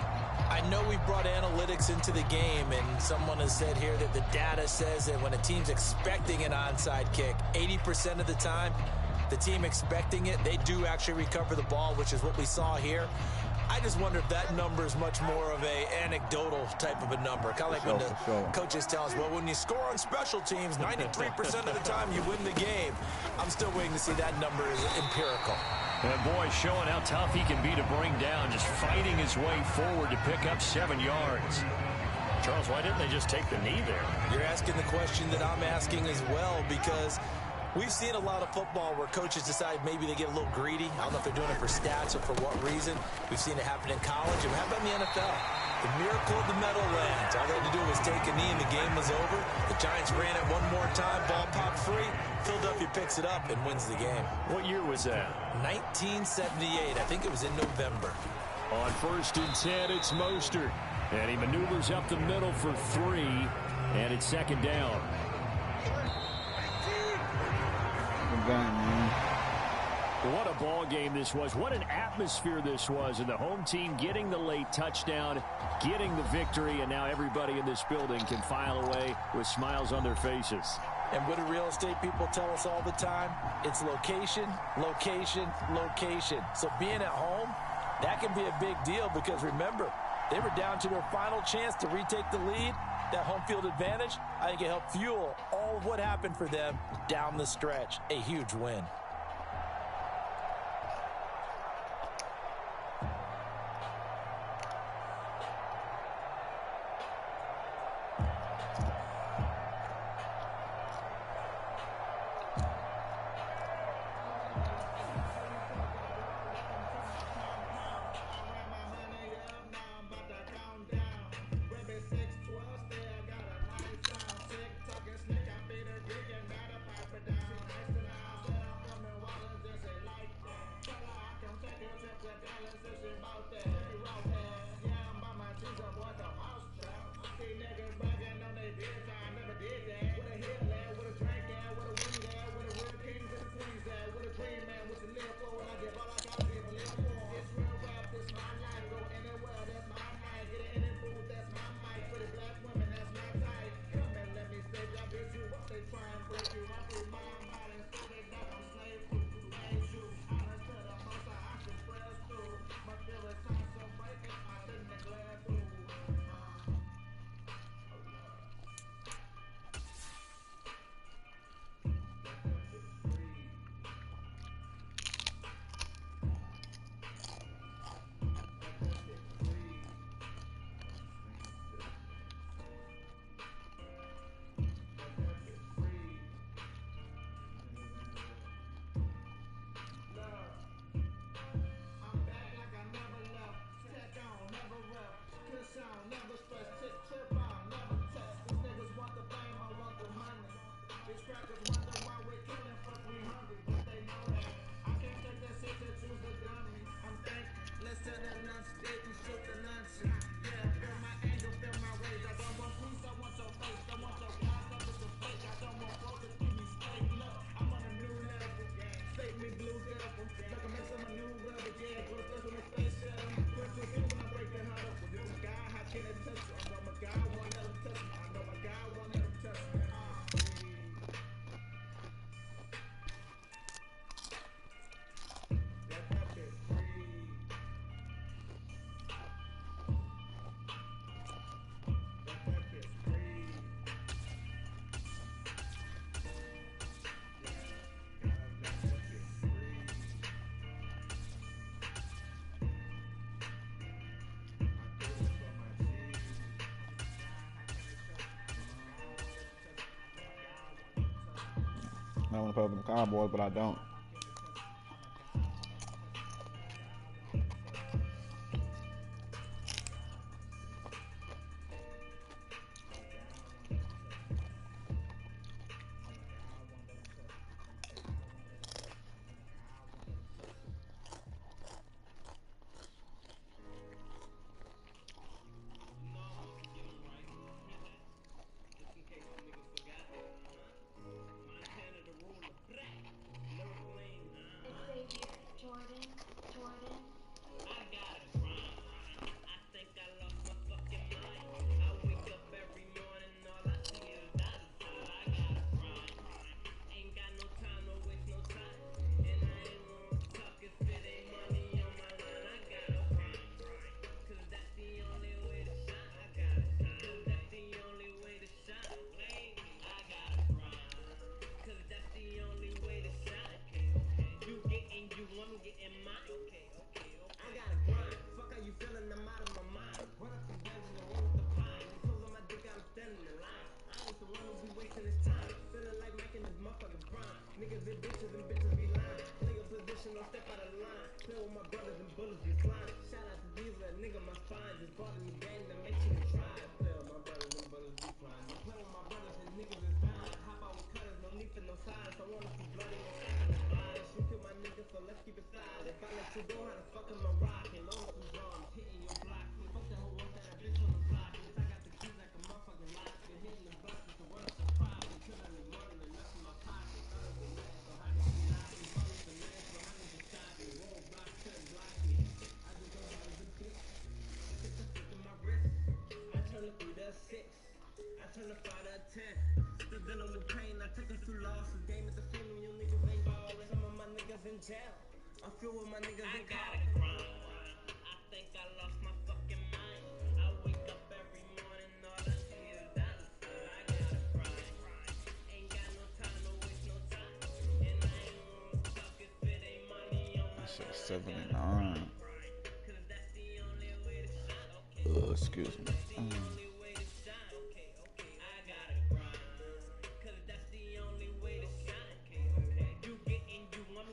I know we brought analytics into the game, and someone has said here that the data says that when a team's expecting an onside kick, 80% of the time, the team expecting it, they do actually recover the ball, which is what we saw here. I just wonder if that number is much more of a anecdotal type of a number. Kind of like when the coaches tell us, well, when you score on special teams, 93% of the time you win the game. I'm still waiting to see that number is empirical. And boy, showing how tough he can be to bring down, just fighting his way forward to pick up 7 yards. Charles, why didn't they just take the knee there? You're asking the question that I'm asking as well, because we've seen a lot of football where coaches decide maybe they get a little greedy. I don't know if they're doing it for stats or for what reason. We've seen it happen in college. And how about in the NFL? The miracle of the Meadowlands. All they had to do was take a knee and the game was over. The Giants ran it one more time. Ball popped free. Philadelphia picks it up and wins the game. What year was that? 1978. I think it was in November. On 1st and 10, it's Mostert. And he maneuvers up the middle for 3. And it's 2nd down. gun, man. What a ball game this was. What an atmosphere this was. And the home team getting the late touchdown, getting the victory, and now everybody in this building can file away with smiles on their faces. And what do real estate people tell us all the time? It's location, location, location. So being at home, that can be a big deal because remember, they were down to their final chance to retake the lead. That home field advantage, I think it helped fuel all of what happened for them down the stretch. A huge win. I want to play with the Cowboys, but I don't. I feel what my niggas I gotta grind. I think I lost my fucking mind. I wake up every morning, all I see is dollars. I gotta grind. Ain't got no time to waste no time. And I ain't gonna fuck if it ain't money on my That shit's 79. Excuse me.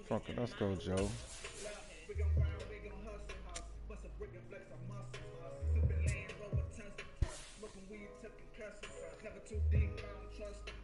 Fuck it, let's go, Joe. Never too deep, I don't trust them.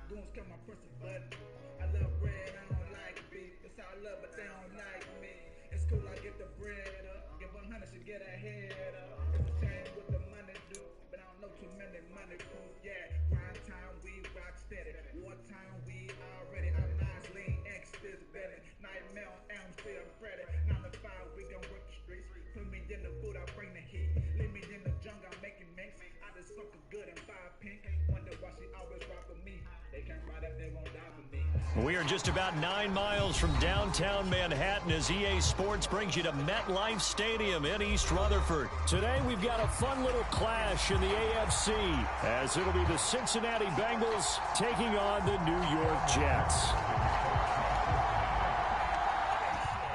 Goons cut my person button. I love bread, I don't like beef. It's all love, but they don't like me. It's cool, I get the bread up. Give 100, she get her head up. It's a shame what the money do, but I don't know too many money proof. Yeah, prime time, we rock steady. Wartime, we already our minds lean, X is better. Nightmare on Elm Street, I'm Freddy. 9 to 5, we gon' work the streets. Put me in the food, I bring the heat. Leave me in the jungle, I'm making mix. I just fuck a good and 5 pink. Wonder why she always rock with me. They can't ride up, they won't die for me. We are just about 9 miles from downtown Manhattan as EA Sports brings you to MetLife Stadium in East Rutherford. Today we've got a fun little clash in the AFC as it'll be the Cincinnati Bengals taking on the New York Jets.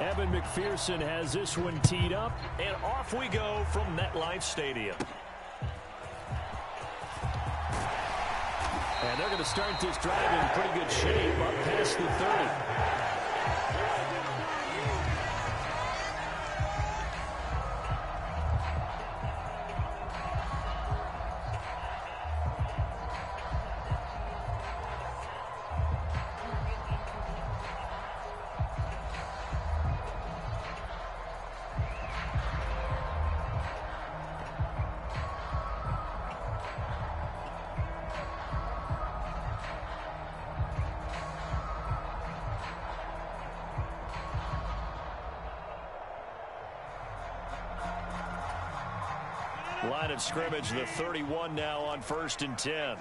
Evan McPherson has this one teed up, and off we go from MetLife Stadium. And they're going to start this drive in pretty good shape up past the 30. Line of scrimmage, the 31 now on 1st and 10.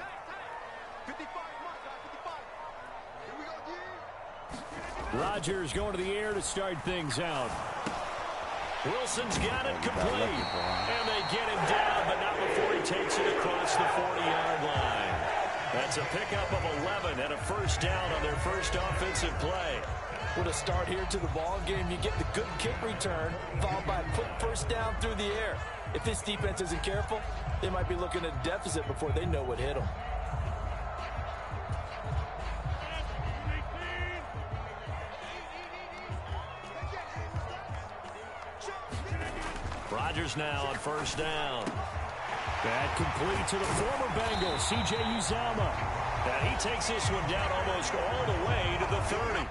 Rodgers going to the air to start things out. Wilson's got it complete. And they get him down, but not before he takes it across the 40-yard line. That's a pickup of 11 and a first down on their first offensive play. With a start here to the ball game, you get the good kick return, followed by a quick first down through the air. If this defense isn't careful, they might be looking at a deficit before they know what hit them. Rodgers now on first down. That complete to the former Bengal, C.J. Uzomah. And he takes this one down almost all the way to the 30.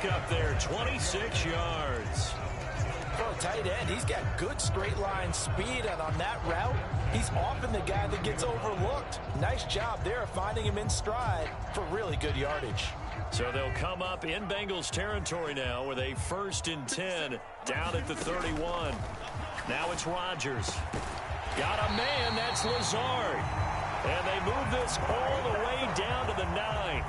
Up there, 26 yards. For a tight end, he's got good straight line speed, and on that route, he's often the guy that gets overlooked. Nice job there finding him in stride for really good yardage. So they'll come up in Bengals territory now with a 1st and 10 down at the 31. Now it's Rodgers. Got a man, that's Lazard. And they move this all the way down to the 9.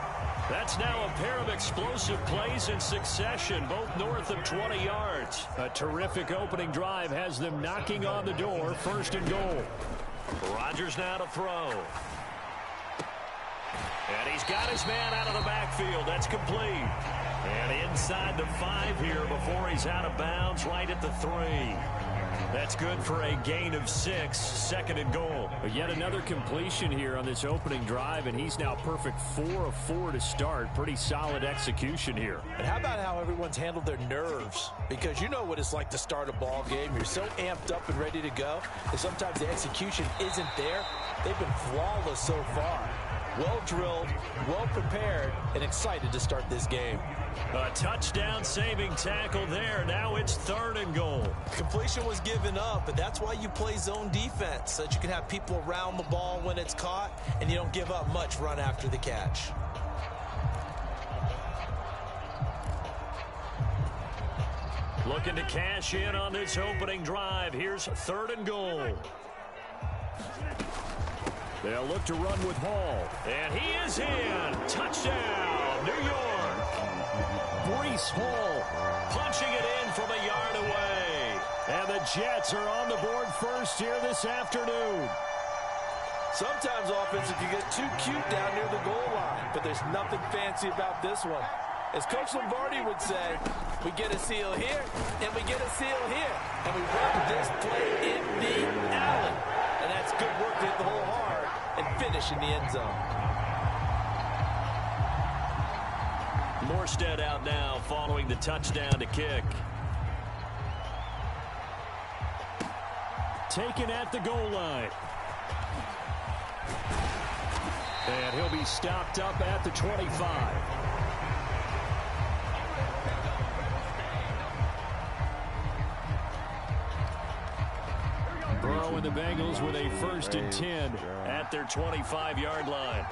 That's now a pair of explosive plays in succession, both north of 20 yards. A terrific opening drive has them knocking on the door, 1st and goal. Rodgers now to throw. And he's got his man out of the backfield. That's complete. And inside the 5 here before he's out of bounds, right at the 3. That's good for a gain of 6, 2nd and goal. But yet another completion here on this opening drive, and he's now perfect 4 of 4 to start. Pretty solid execution here. And how about how everyone's handled their nerves? Because you know what it's like to start a ball game. You're so amped up and ready to go, and sometimes the execution isn't there. They've been flawless so far. Well drilled, well prepared, and excited to start this game. A touchdown saving tackle there. Now it's 3rd and goal. Completion was given up, but that's why you play zone defense, so that you can have people around the ball when it's caught, and you don't give up much run after the catch. Looking to cash in on this opening drive. Here's 3rd and goal. They'll look to run with Hall. And he is in. Touchdown, New York. Breece Hall Punching it in from a yard away. And the Jets are on the board first here this afternoon. Sometimes offenses can get too cute down near the goal line, but there's nothing fancy about this one. As Coach Lombardi would say, we get a seal here, and we get a seal here. And we run this play in the Allen. And that's good work to hit the hole hard and finish in the end zone. Morstead out now following the touchdown to kick. Taken at the goal line. And he'll be stopped up at the 25. Burrow and the Bengals with a 1st and 10 at their 25-yard line.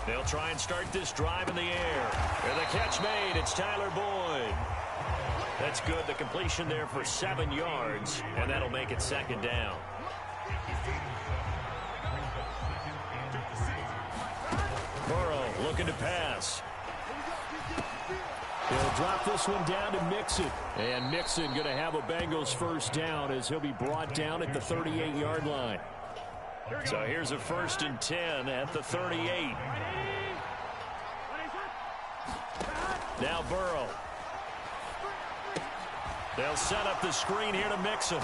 They'll try and start this drive in the air. And the catch made. It's Tyler Boyd. That's good. The completion there for 7 yards, and that'll make it 2nd down. Burrow looking to pass. They'll drop this one down to Mixon. And Mixon going to have a Bengals 1st down as he'll be brought down at the 38-yard line. So here's a 1st and 10 at the 38. Now Burrow. They'll set up the screen here to Mixon.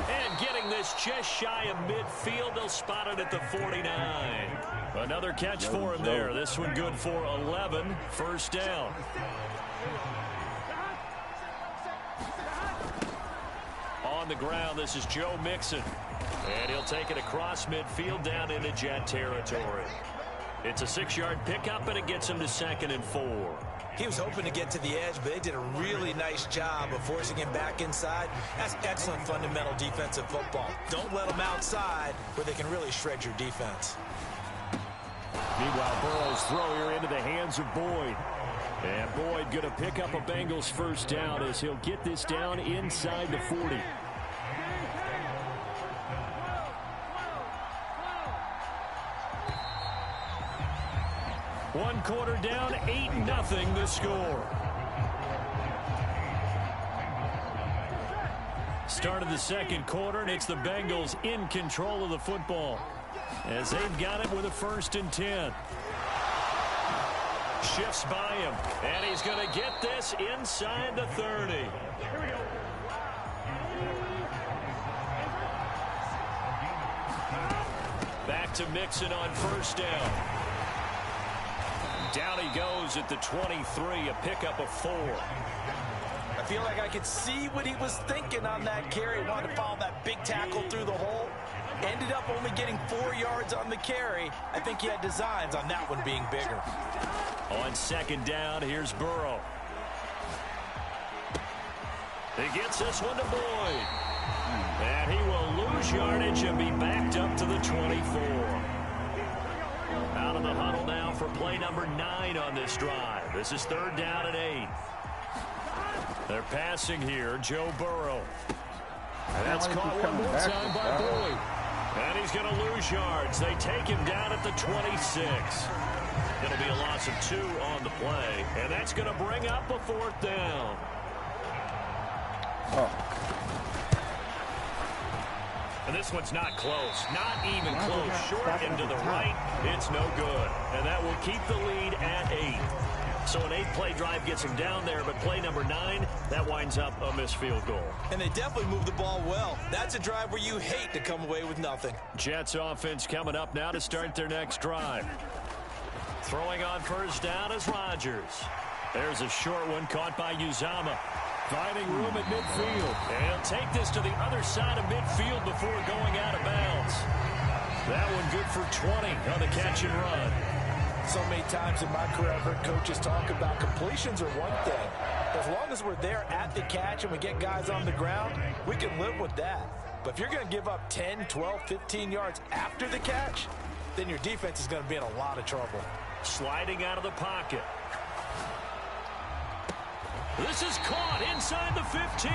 And getting this just shy of midfield, they'll spot it at the 49. Another catch for him there. This one good for 11. 1st down. On the ground, this is Joe Mixon. And he'll take it across midfield down into Jet territory. It's a 6-yard pickup, and it gets him to 2nd and 4. He was hoping to get to the edge, but they did a really nice job of forcing him back inside. That's excellent fundamental defensive football. Don't let them outside where they can really shred your defense. Meanwhile, Burrow's throw here into the hands of Boyd. And Boyd going to pick up a Bengals 1st down as he'll get this down inside the 40. One quarter down, 8-0 the score. Start of the 2nd quarter, and it's the Bengals in control of the football as they've got it with a 1st and 10. Shifts by him, and he's going to get this inside the 30. Back to Mixon on 1st down. Down he goes at the 23, a pickup of 4. I feel like I could see what he was thinking on that carry. He wanted to follow that big tackle through the hole. Ended up only getting 4 yards on the carry. I think he had designs on that one being bigger. On 2nd down, here's Burrow. He gets this one to Boyd. And he will lose yardage and be backed up to the 24. Out of the huddle now for play number 9 on this drive. This is 3rd down and 8. They're passing here, Joe Burrow. And that's caught one more time by Boyd. And he's going to lose yards. They take him down at the 26. It'll be a loss of 2 on the play. And that's going to bring up a 4th down. And this one's not close. Not even close. Short and to the right. It's no good. And that will keep the lead at 8. So an 8-play drive gets him down there, but play number 9, that winds up a missed field goal. And they definitely moved the ball well. That's a drive where you hate to come away with nothing. Jets offense coming up now to start their next drive. Throwing on 1st down is Rodgers. There's a short one caught by Uzama. Finding room at midfield. And he'll take this to the other side of midfield before going out of bounds. That one good for 20 on the catch and run. So many times in my career, I've heard coaches talk about completions are one thing. As long as we're there at the catch and we get guys on the ground, we can live with that. But if you're going to give up 10, 12, 15 yards after the catch, then your defense is going to be in a lot of trouble. Sliding out of the pocket. This is caught inside the 15.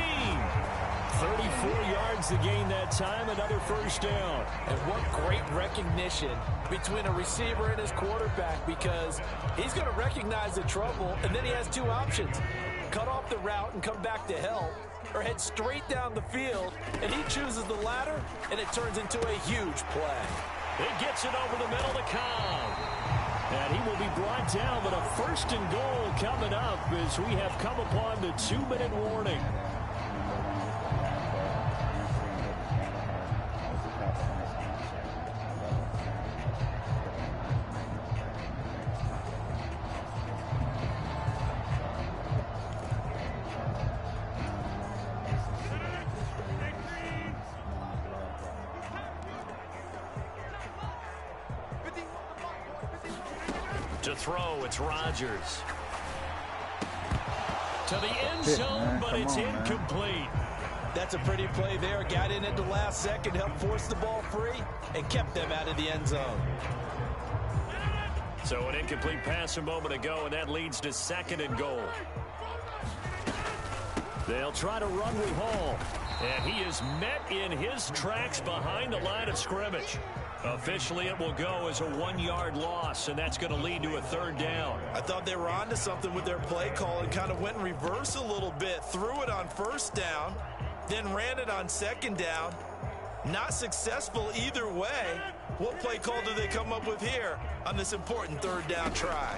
34 yards to gain that time, another 1st down. And what great recognition between a receiver and his quarterback, because he's going to recognize the trouble, and then he has 2 options. Cut off the route and come back to help, or head straight down the field, and he chooses the latter, and it turns into a huge play. It gets it over the middle to Cobb. And he will be brought down, but a 1st and goal coming up as we have come upon the 2-minute warning. To throw, it's Rodgers. To the end zone, but it's incomplete. That's a pretty play there. Got in at the last second, helped force the ball free, and kept them out of the end zone. So an incomplete pass a moment ago, and that leads to 2nd and goal. They'll try to run with Hall. And he is met in his tracks behind the line of scrimmage. Officially, it will go as a 1-yard loss, and that's going to lead to a 3rd down. I thought they were onto something with their play call and kind of went in reverse a little bit. Threw it on 1st down, then ran it on 2nd down. Not successful either way. What play call do they come up with here on this important 3rd down try?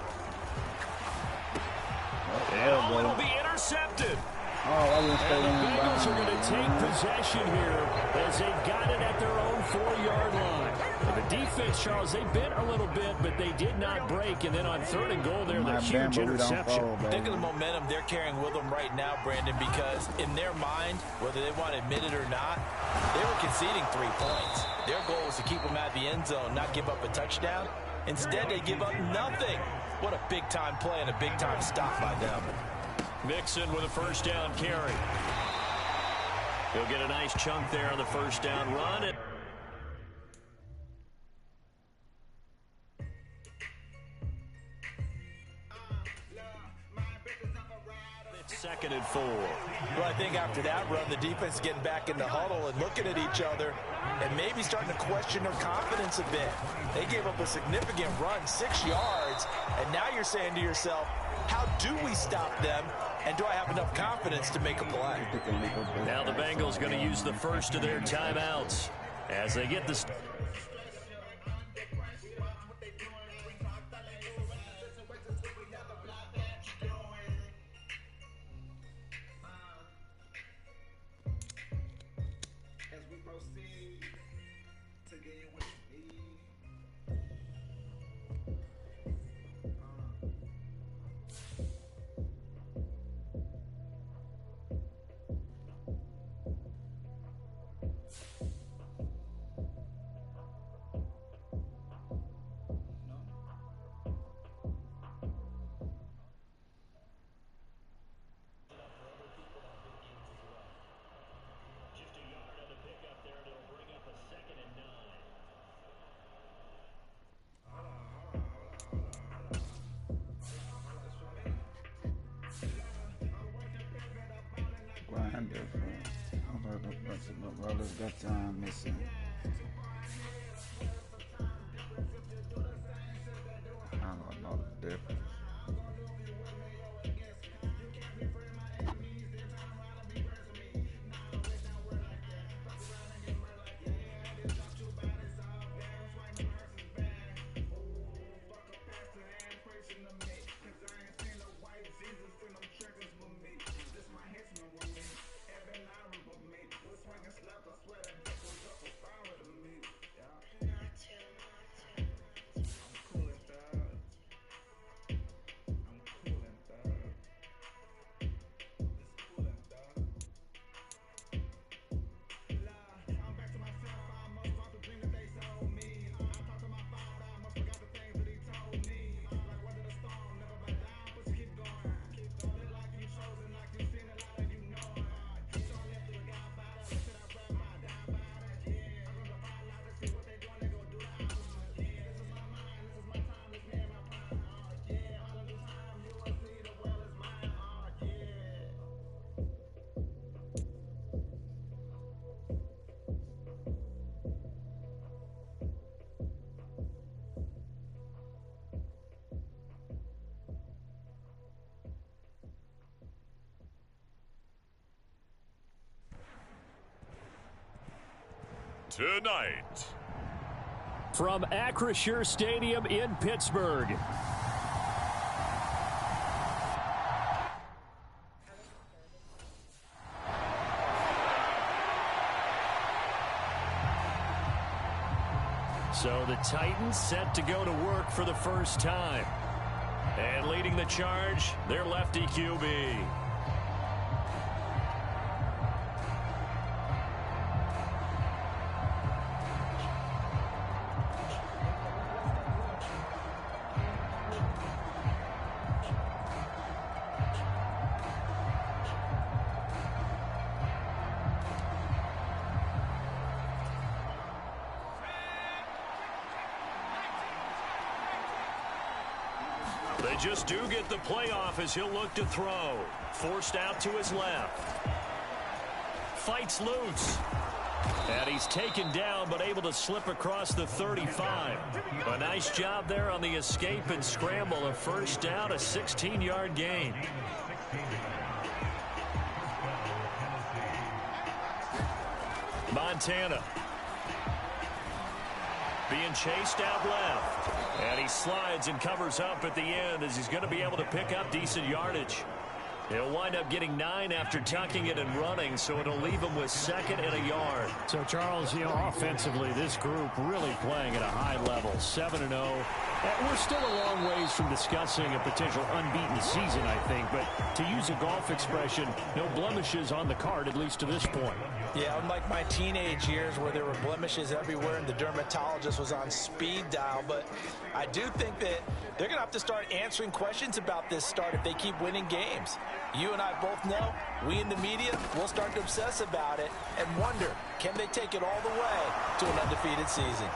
Oh, it'll be intercepted. And the Bengals are going to take possession here as they've got it at their own 4-yard line. The defense, Charles, they bent a little bit, but they did not break. And then on 3rd and goal there, the huge interception. Think of the momentum they're carrying with them right now, Brandon, because in their mind, whether they want to admit it or not, they were conceding 3 points. Their goal was to keep them out of the end zone, not give up a touchdown. Instead, they give up nothing. What a big-time play and a big-time stop by them. Mixon with a 1st down carry. He'll get a nice chunk there on the 1st down run. It's 2nd and 4. Well, I think after that run, the defense is getting back in the huddle and looking at each other and maybe starting to question their confidence a bit. They gave up a significant run, 6 yards, and now you're saying to yourself, how do we stop them, and do I have enough confidence to make a play? Now the Bengals going to use the 1st of their timeouts as they get this. Brothers got time missing. difference. Tonight, from Acrisure Stadium in Pittsburgh, so the Titans set to go to work for the first time. And leading the charge, their lefty QB. They just do get the playoff as he'll look to throw. Forced out to his left. Fights loose. And he's taken down but able to slip across the 35. A nice job there on the escape and scramble. A first down, a 16-yard gain. Montana being chased out left. And he slides and covers up at the end as he's going to be able to pick up decent yardage. He'll wind up getting 9 after tucking it and running, so it'll leave him with 2nd and a yard. So, Charles, offensively, this group really playing at a high level, 7-0. We're still a long ways from discussing a potential unbeaten season, I think. But to use a golf expression, no blemishes on the card, at least to this point. Yeah, unlike my teenage years where there were blemishes everywhere and the dermatologist was on speed dial. But I do think that they're going to have to start answering questions about this start if they keep winning games. You and I both know, we in the media will start to obsess about it and wonder, can they take it all the way to an undefeated season?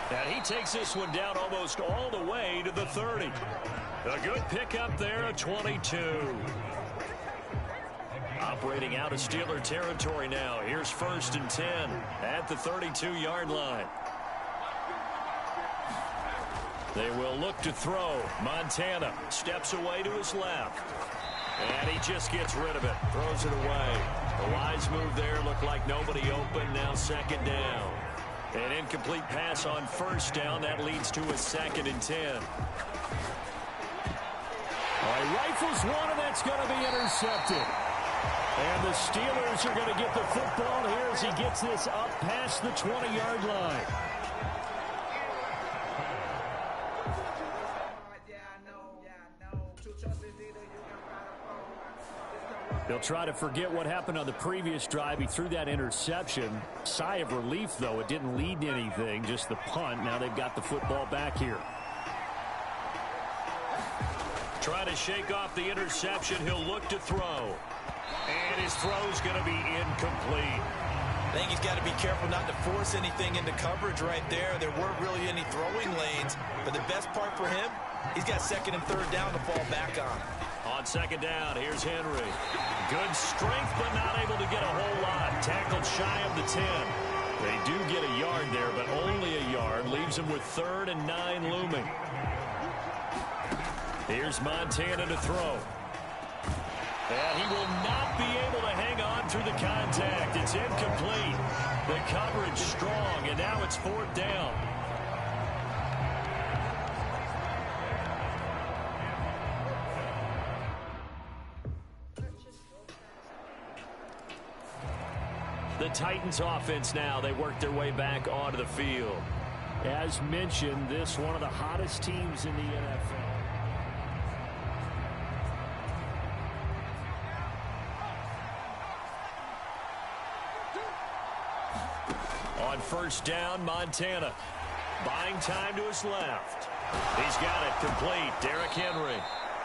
And he takes this one down almost all the way to the 30. A good pickup there, a 22. Operating out of Steeler territory now. Here's 1st and 10 at the 32-yard line. They will look to throw. Montana steps away to his left. And he just gets rid of it. Throws it away. A wise move there. Looked like nobody open. Now 2nd down. An incomplete pass on 1st down. That leads to a 2nd and 10. He rifles one, and that's going to be intercepted. And the Steelers are going to get the football here as he gets this up past the 20-yard line. They'll try to forget what happened on the previous drive. He threw that interception. Sigh of relief, though. It didn't lead to anything, just the punt. Now they've got the football back here. Trying to shake off the interception. He'll look to throw. And his throw's going to be incomplete. I think he's got to be careful not to force anything into coverage right there. There weren't really any throwing lanes. But the best part for him, he's got 2nd and 3rd down to fall back on. On 2nd down, here's Henry. Good strength, but not able to get a whole lot. Tackled shy of the 10. They do get a yard there, but only a yard. Leaves them with 3rd and 9 looming. Here's Montana to throw. And he will not be able to hang on through the contact. It's incomplete. The coverage strong, and now it's 4th down. The Titans offense now. They work their way back onto the field. As mentioned, this one of the hottest teams in the NFL. On 1st down, Montana. Buying time to his left. He's got it complete. Derrick Henry.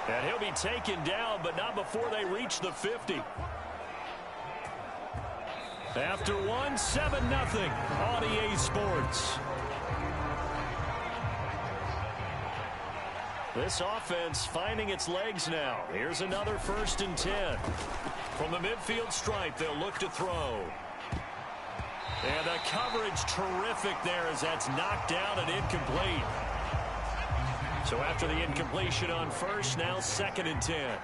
And he'll be taken down, but not before they reach the 50. After 7-0 on EA Sports. This offense finding its legs now. Here's another 1st and 10. From the midfield stripe, they'll look to throw. And the coverage terrific there as that's knocked down and incomplete. So after the incompletion on 1st, now 2nd and 10.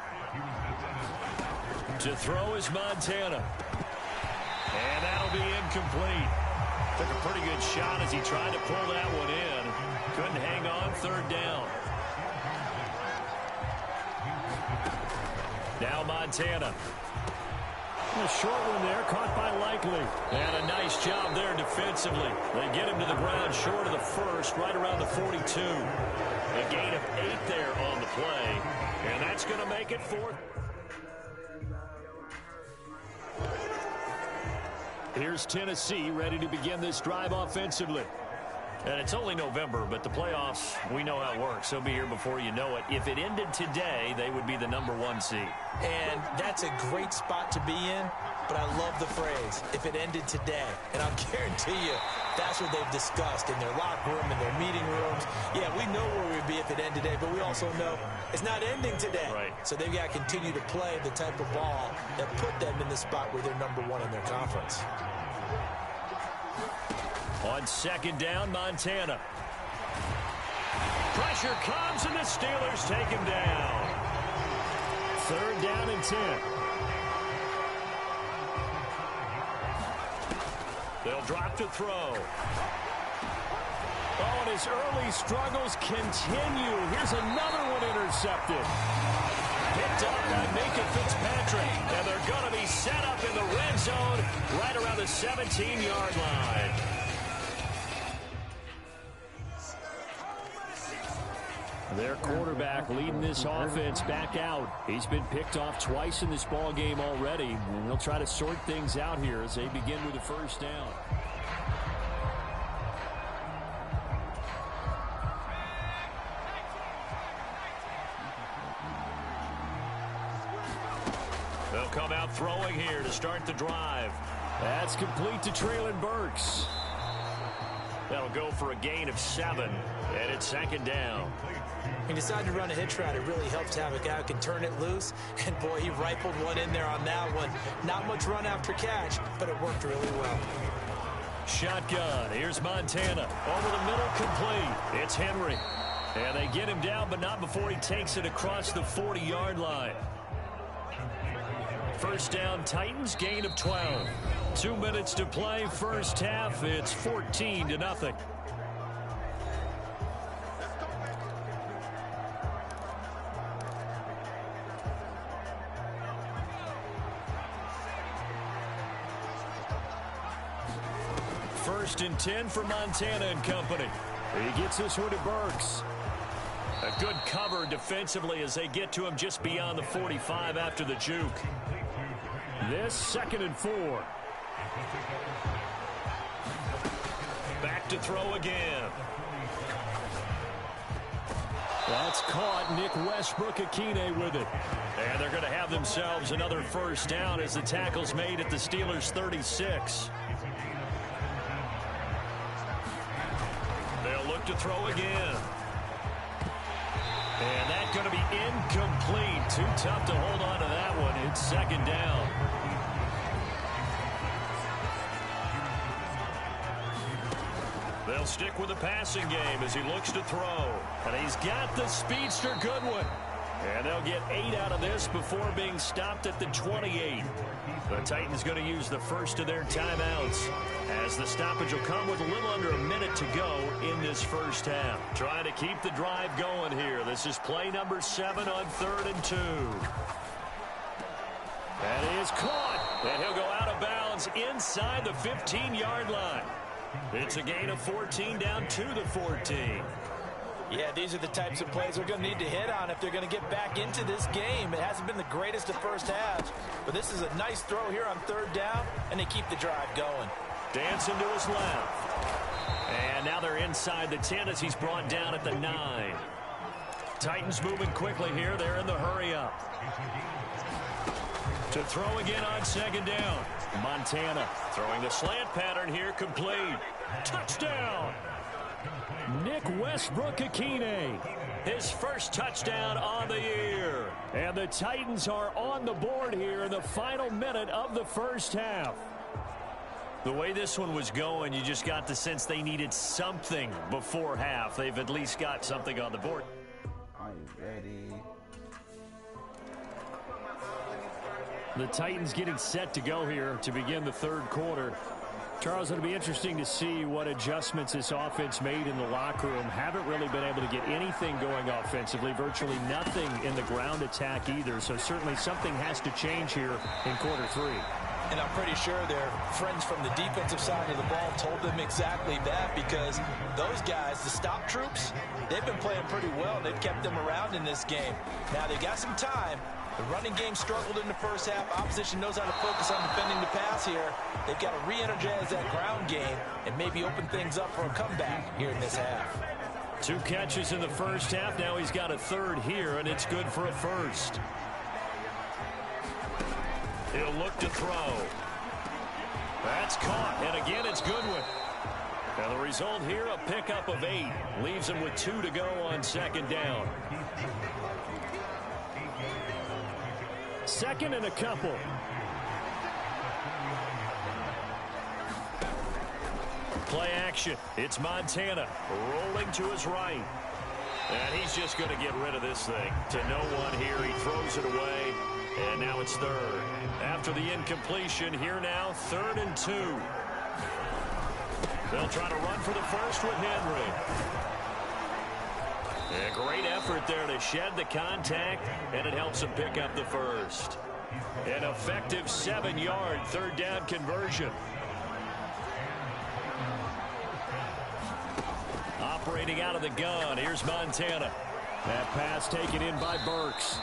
To throw is Montana. And that'll be incomplete. Took a pretty good shot as he tried to pull that one in. Couldn't hang on. 3rd down. Now Montana. A short one there, caught by Likely. And a nice job there defensively. They get him to the ground short of the 1st, right around the 42. A gain of 8 there on the play. And that's going to make it 4th. Here's Tennessee ready to begin this drive offensively. And it's only November, but the playoffs, we know how it works. They'll be here before you know it. If it ended today, they would be the #1 seed. And that's a great spot to be in, but I love the phrase, if it ended today. And I'll guarantee you, that's what they've discussed in their locker room, in their meeting rooms. Yeah, we know where we'd be if it ended today, but we also know it's not ending today. Right. So they've got to continue to play the type of ball that put them in the spot where they're #1 in their conference. On 2nd down, Montana. Pressure comes, and the Steelers take him down. 3rd down and 10. They'll drop to throw. Oh, and his early struggles continue. Here's another one intercepted. Picked up by Minka Fitzpatrick. And they're going to be set up in the red zone right around the 17-yard line. Their quarterback leading this offense back out. He's been picked off twice in this ball game already. And they'll try to sort things out here as they begin with the 1st down. They'll come out throwing here to start the drive. That's complete to Traylon Burks. That'll go for a gain of 7, and it's 2nd down. He decided to run a hitch route. It really helps to have a guy who can turn it loose. And, boy, he rifled one in there on that one. Not much run after catch, but it worked really well. Shotgun. Here's Montana. Over the middle, complete. It's Henry. And they get him down, but not before he takes it across the 40-yard line. 1st down, Titans, gain of 12. 2 minutes to play, 1st half. It's 14-0. First and 10 for Montana and company. He gets this one to Burks. A good cover defensively as they get to him just beyond the 45 after the juke. This 2nd and 4. Back to throw again. That's caught. Nick Westbrook-Akine with it. And they're going to have themselves another 1st down as the tackle's made at the Steelers' 36. They'll look to throw again. And that's going to be incomplete. Too tough to hold on to that one. It's 2nd down. They'll stick with the passing game as he looks to throw. And he's got the speedster Goodwin. And they'll get 8 out of this before being stopped at the 28. The Titans going to use the first of their timeouts, as the stoppage will come with a little under a minute to go in this first half. Trying to keep the drive going here. This is play number 7 on 3rd and 2. That is caught, and he'll go out of bounds inside the 15-yard line. It's a gain of 14 down to the 14. Yeah, these are the types of plays they're going to need to hit on if they're going to get back into this game. It hasn't been the greatest of first halves, but this is a nice throw here on 3rd down, and they keep the drive going. Dancing to his left. And now they're inside the 10 as he's brought down at the 9. Titans moving quickly here. They're in the hurry-up. To throw again on 2nd down. Montana throwing the slant pattern here, complete. Touchdown! Nick Westbrook-Akine, his first touchdown on the year. And the Titans are on the board here in the final minute of the first half. The way this one was going, you just got the sense they needed something before half. They've at least got something on the board. Are you ready? The Titans getting set to go here to begin the 3rd quarter. Charles, it'll be interesting to see what adjustments this offense made in the locker room. Haven't really been able to get anything going offensively, virtually nothing in the ground attack either. So certainly something has to change here in quarter 3. And I'm pretty sure their friends from the defensive side of the ball told them exactly that, because those guys, the stop troops, they've been playing pretty well. They've kept them around in this game. Now they've got some time. The running game struggled in the first half. Opposition knows how to focus on defending the pass here. They've got to re-energize that ground game and maybe open things up for a comeback here in this half. 2 catches in the first half. Now he's got a 3rd here, and it's good for a 1st. He'll look to throw. That's caught, and again it's Goodwin. And the result here, a pickup of 8. Leaves him with 2 to go on 2nd down. 2nd and a couple. Play action. It's Montana rolling to his right. And he's just going to get rid of this thing. To no one here. He throws it away. And now it's 3rd. After the incompletion, here now, 3rd and 2. They'll try to run for the first with Henry. A great effort there to shed the contact, and it helps him pick up the first. An effective 7-yard 3rd down conversion. Operating out of the gun, here's Montana. That pass taken in by Burks.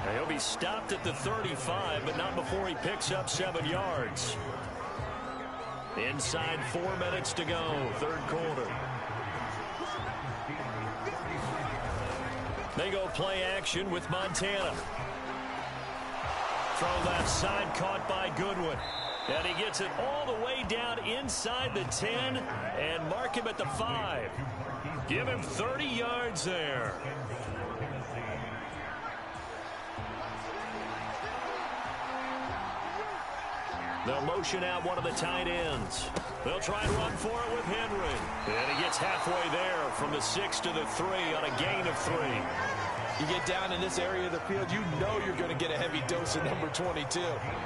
Now he'll be stopped at the 35, but not before he picks up 7 yards. Inside 4 minutes to go, 3rd quarter. They go play action with Montana. Throw left side, caught by Goodwin. And he gets it all the way down inside the 10 and mark him at the 5. Give him 30 yards there. They'll motion out one of the tight ends. They'll try and run for it with Henry. And he gets halfway there from the 6 to the 3 on a gain of 3. You get down in this area of the field, you know you're going to get a heavy dose of number 22.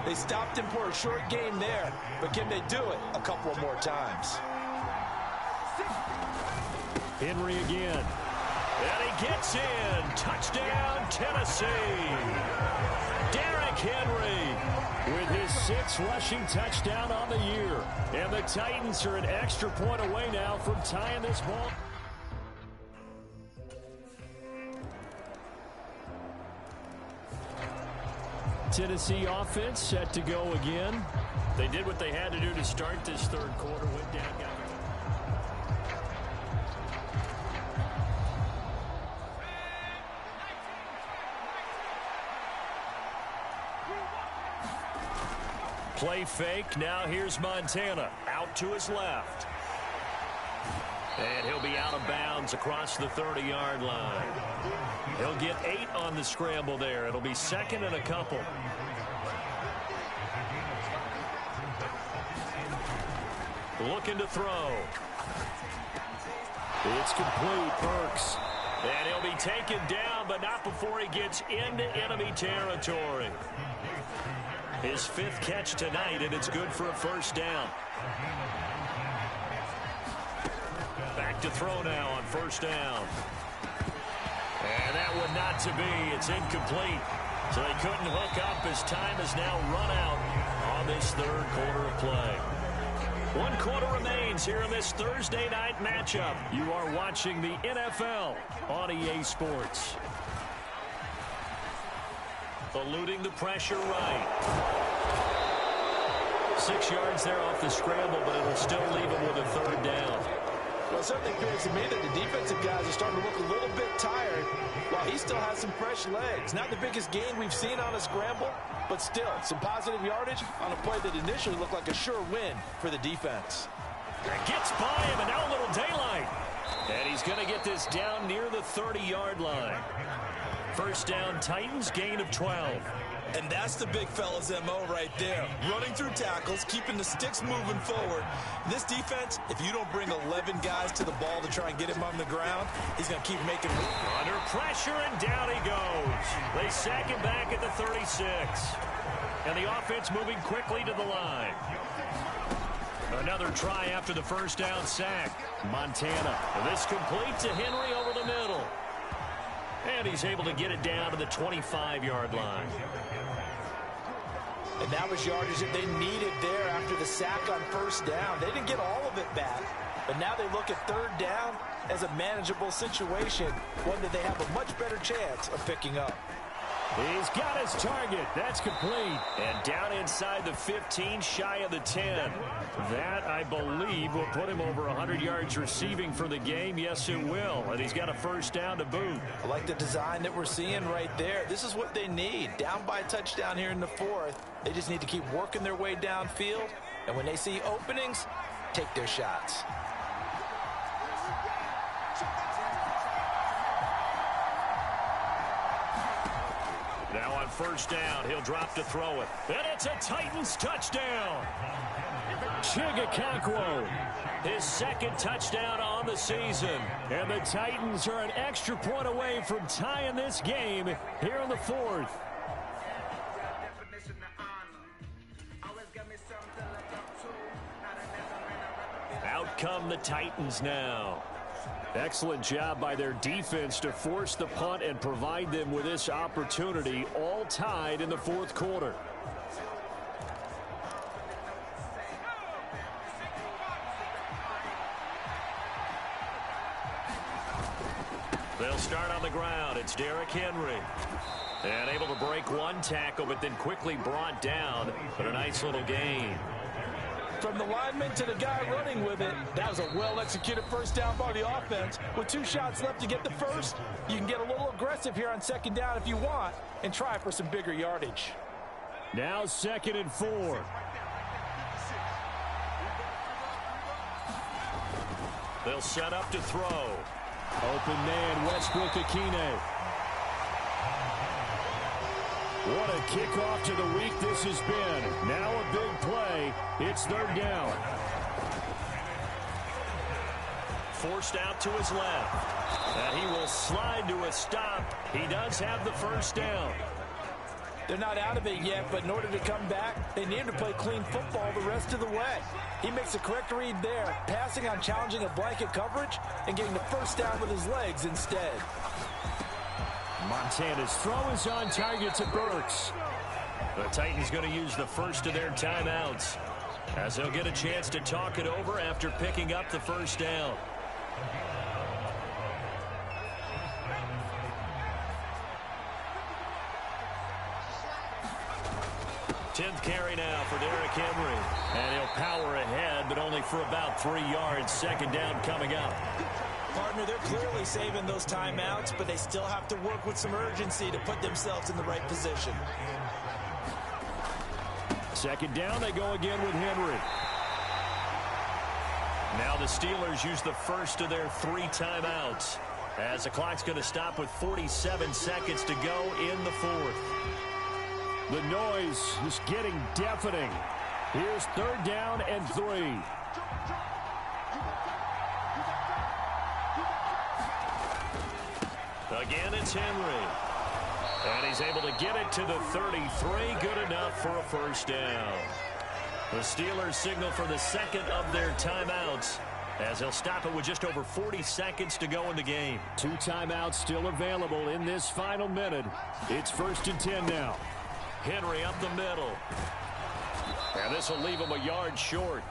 They stopped him for a short game there, but can they do it a couple more times? Henry again. And he gets in. Touchdown, Tennessee. Derrick Henry with his 6th rushing touchdown on the year. And the Titans are an extra point away now from tying this ball. Tennessee offense set to go again. They did what they had to do to start this 3rd quarter. Went down, got play fake. Now here's Montana out to his left. And he'll be out of bounds across the 30-yard line. He'll get 8 on the scramble there. It'll be 2nd and a couple. Looking to throw. It's complete. Burks. And he'll be taken down, but not before he gets into enemy territory. His 5th catch tonight, and it's good for a first down. Back to throw now on first down. And that one not to be. It's incomplete. So they couldn't hook up as time has now run out on this 3rd quarter of play. 1 quarter remains here in this Thursday night matchup. You are watching the NFL on EA Sports. Eluding the pressure right. 6 yards there off the scramble, but it'll still leave him with a 3rd down. Well, it certainly appears to me that the defensive guys are starting to look a little bit tired while he still has some fresh legs. Not the biggest gain we've seen on a scramble, but still some positive yardage on a play that initially looked like a sure win for the defense. Gets by him, and now a little daylight. And he's going to get this down near the 30-yard line. First down, Titans, gain of 12. And that's the big fella's MO right there. Running through tackles, keeping the sticks moving forward. This defense, if you don't bring 11 guys to the ball to try and get him on the ground, he's going to keep making moves. Under pressure, and down he goes. They sack him back at the 36. And the offense moving quickly to the line. Another try after the first down sack. Montana. This complete to Henry over the middle. And he's able to get it down to the 25-yard line. And that was yardage that they needed there after the sack on first down. They didn't get all of it back, but now they look at 3rd down as a manageable situation, one that they have a much better chance of picking up. He's got his target. That's complete. And down inside the 15, shy of the 10. That, I believe, will put him over 100 yards receiving for the game. Yes, it will. And he's got a first down to boot. I like the design that we're seeing right there. This is what they need. Down by a touchdown here in the 4th. They just need to keep working their way downfield. And when they see openings, take their shots. Now on first down, he'll drop to throw it. And it's a Titans touchdown. Chigakakwo, his 2nd touchdown on the season. And the Titans are an extra point away from tying this game here in the 4th. Out come the Titans now. Excellent job by their defense to force the punt and provide them with this opportunity, all tied in the 4th quarter. They'll start on the ground. It's Derrick Henry. And able to break one tackle, but then quickly brought down. But a nice little gain. From the lineman to the guy running with it, that was a well-executed first down by the offense. With 2 shots left to get the first, you can get a little aggressive here on 2nd down if you want and try for some bigger yardage. Now 2nd and 4. They'll set up to throw. Open man, Westbrook-Akine. What a kickoff to the week this has been. Now a big play. It's 3rd down. Forced out to his left. And he will slide to a stop. He does have the first down. They're not out of it yet, but in order to come back, they need him to play clean football the rest of the way. He makes a correct read there, passing on challenging a blanket coverage and getting the first down with his legs instead. Montana's throw is on target to Burks. The Titans going to use the first of their timeouts as they'll get a chance to talk it over after picking up the first down. Tenth carry now for Derrick Henry. And he'll power ahead, but only for about 3 yards. 2nd down coming up. Partner, they're clearly saving those timeouts, but they still have to work with some urgency to put themselves in the right position. 2nd down, they go again with Henry. Now the Steelers use the first of their 3 timeouts as the clock's going to stop with 47 seconds to go in the 4th. The noise is getting deafening. Here's 3rd down and 3. Again, it's Henry. And he's able to get it to the 33. Good enough for a first down. The Steelers signal for the second of their timeouts, as they'll stop it with just over 40 seconds to go in the game. 2 timeouts still available in this final minute. It's 1st and 10 now. Henry up the middle. And this will leave him a yard short.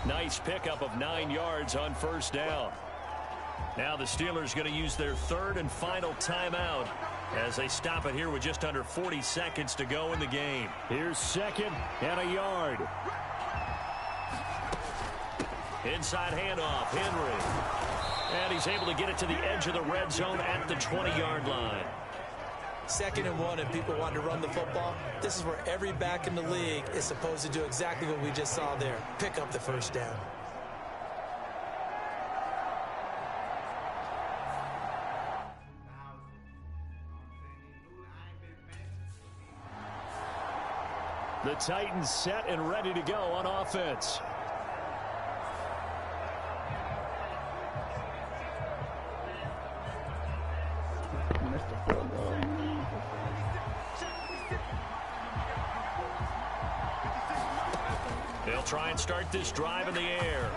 Nice pickup of 9 yards on first down. Now the Steelers going to use their 3rd and final timeout as they stop it here with just under 40 seconds to go in the game. Here's 2nd and a yard. Inside handoff, Henry. And he's able to get it to the edge of the red zone at the 20-yard line. 2nd and 1 and people want to run the football. This is where every back in the league is supposed to do exactly what we just saw there. Pick up the first down. The Titans set and ready to go on offense. They'll try and start this drive in the air.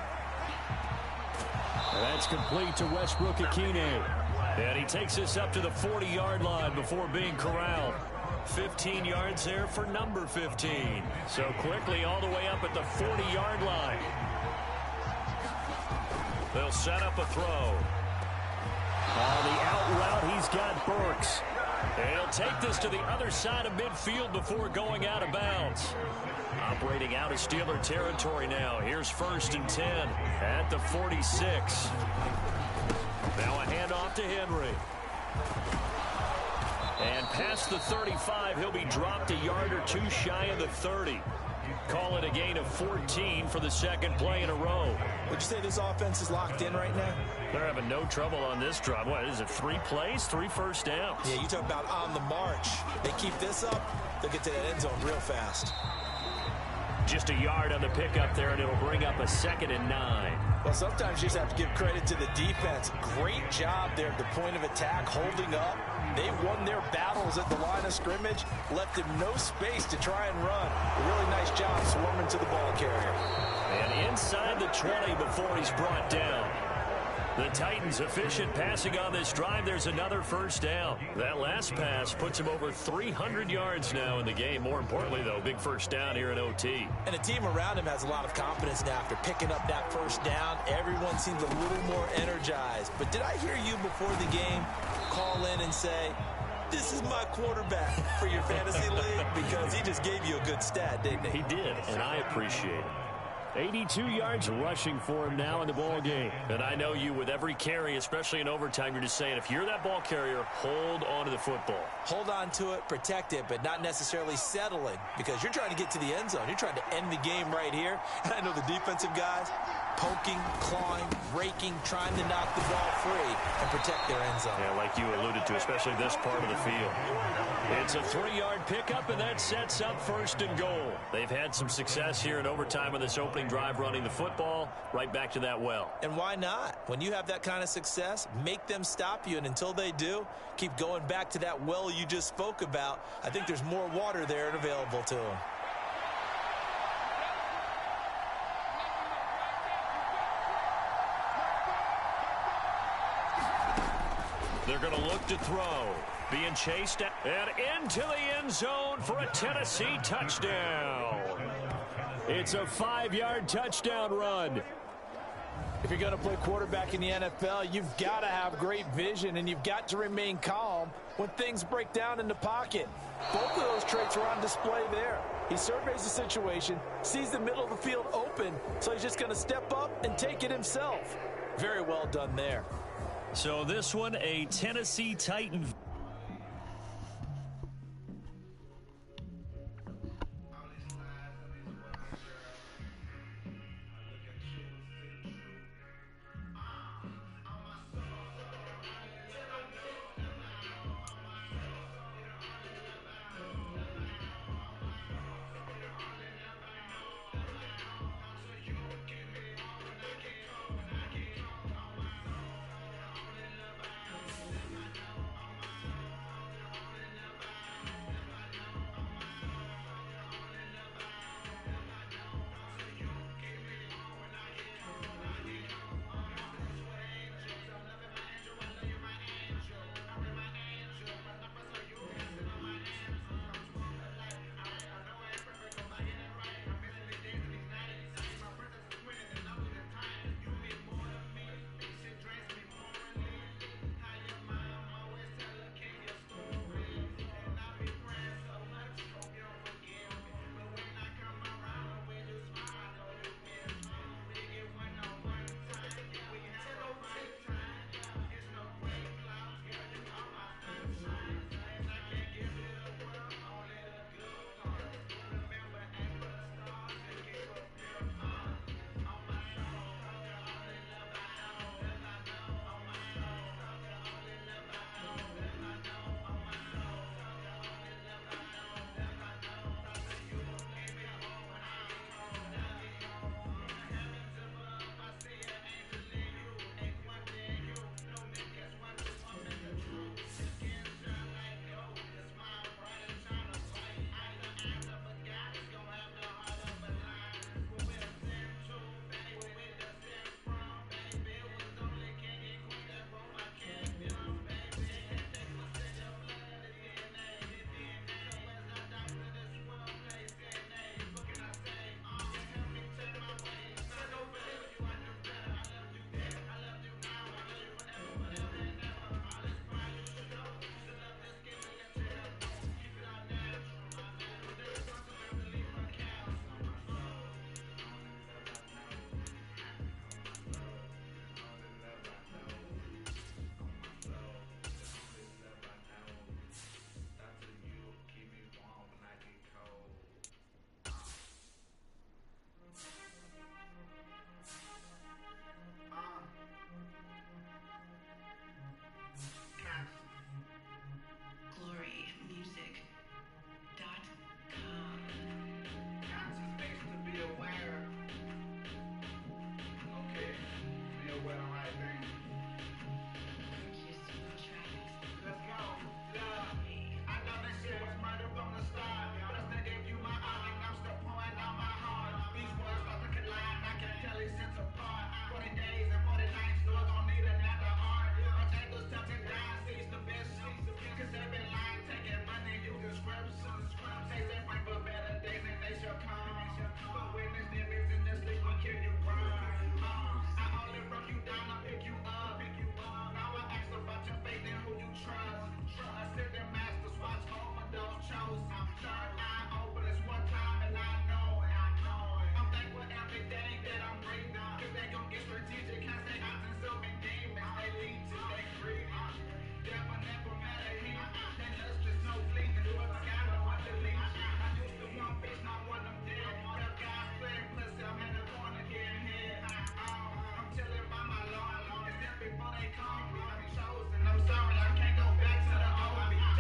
That's complete to Westbrook-Akine. And he takes this up to the 40-yard line before being corralled. 15 yards there for number 15. So quickly all the way up at the 40-yard line. They'll set up a throw. On the out route, he's got Burks. And he'll take this to the other side of midfield before going out of bounds. Operating out of Steeler territory now. Here's 1st and 10 at the 46. Now a handoff to Henry. And past the 35, he'll be dropped a yard or 2 shy of the 30. Call it a gain of 14 for the 2nd play in a row. Would you say this offense is locked in right now? They're having no trouble on this drive. What is it, 3 plays, 3 first downs? Yeah, you talk about on the march. They keep this up, they'll get to that end zone real fast. Just a yard on the pickup there, and it'll bring up a 2nd and 9. Well, sometimes you just have to give credit to the defense. Great job there at the point of attack, holding up. They won their battles at the line of scrimmage, left him no space to try and run. A really nice job swarming to the ball carrier. And inside the 20 before he's brought down. The Titans efficient passing on this drive. There's another first down. That last pass puts him over 300 yards now in the game. More importantly, though, big first down here in OT. And the team around him has a lot of confidence now after picking up that first down. Everyone seems a little more energized. But did I hear you before the game call in and say, this is my quarterback for your fantasy league? Because he just gave you a good stat, didn't he? He did, and I appreciate it. 82 yards rushing for him now in the ball game. And I know you, with every carry, especially in overtime, you're just saying, if you're that ball carrier, hold on to the football. Hold on to it, protect it, but not necessarily settling, because you're trying to get to the end zone. You're trying to end the game right here. And I know the defensive guys poking, clawing, raking, trying to knock the ball free and protect their end zone. Yeah, like you alluded to, especially this part of the field. It's a 3-yard pickup, and that sets up 1st and goal. They've had some success here in overtime on this opening drive running the football right back to that well. And why not? When you have that kind of success, make them stop you, and until they do, keep going back to that well you just spoke about. I think there's more water there and available to them. They're going to look to throw. Being chased and into the end zone for a Tennessee touchdown. It's a 5-yard touchdown run. If you're going to play quarterback in the NFL, you've got to have great vision, and you've got to remain calm when things break down in the pocket. Both of those traits are on display there. He surveys the situation, sees the middle of the field open, so he's just going to step up and take it himself. Very well done there. So this one, a Tennessee Titan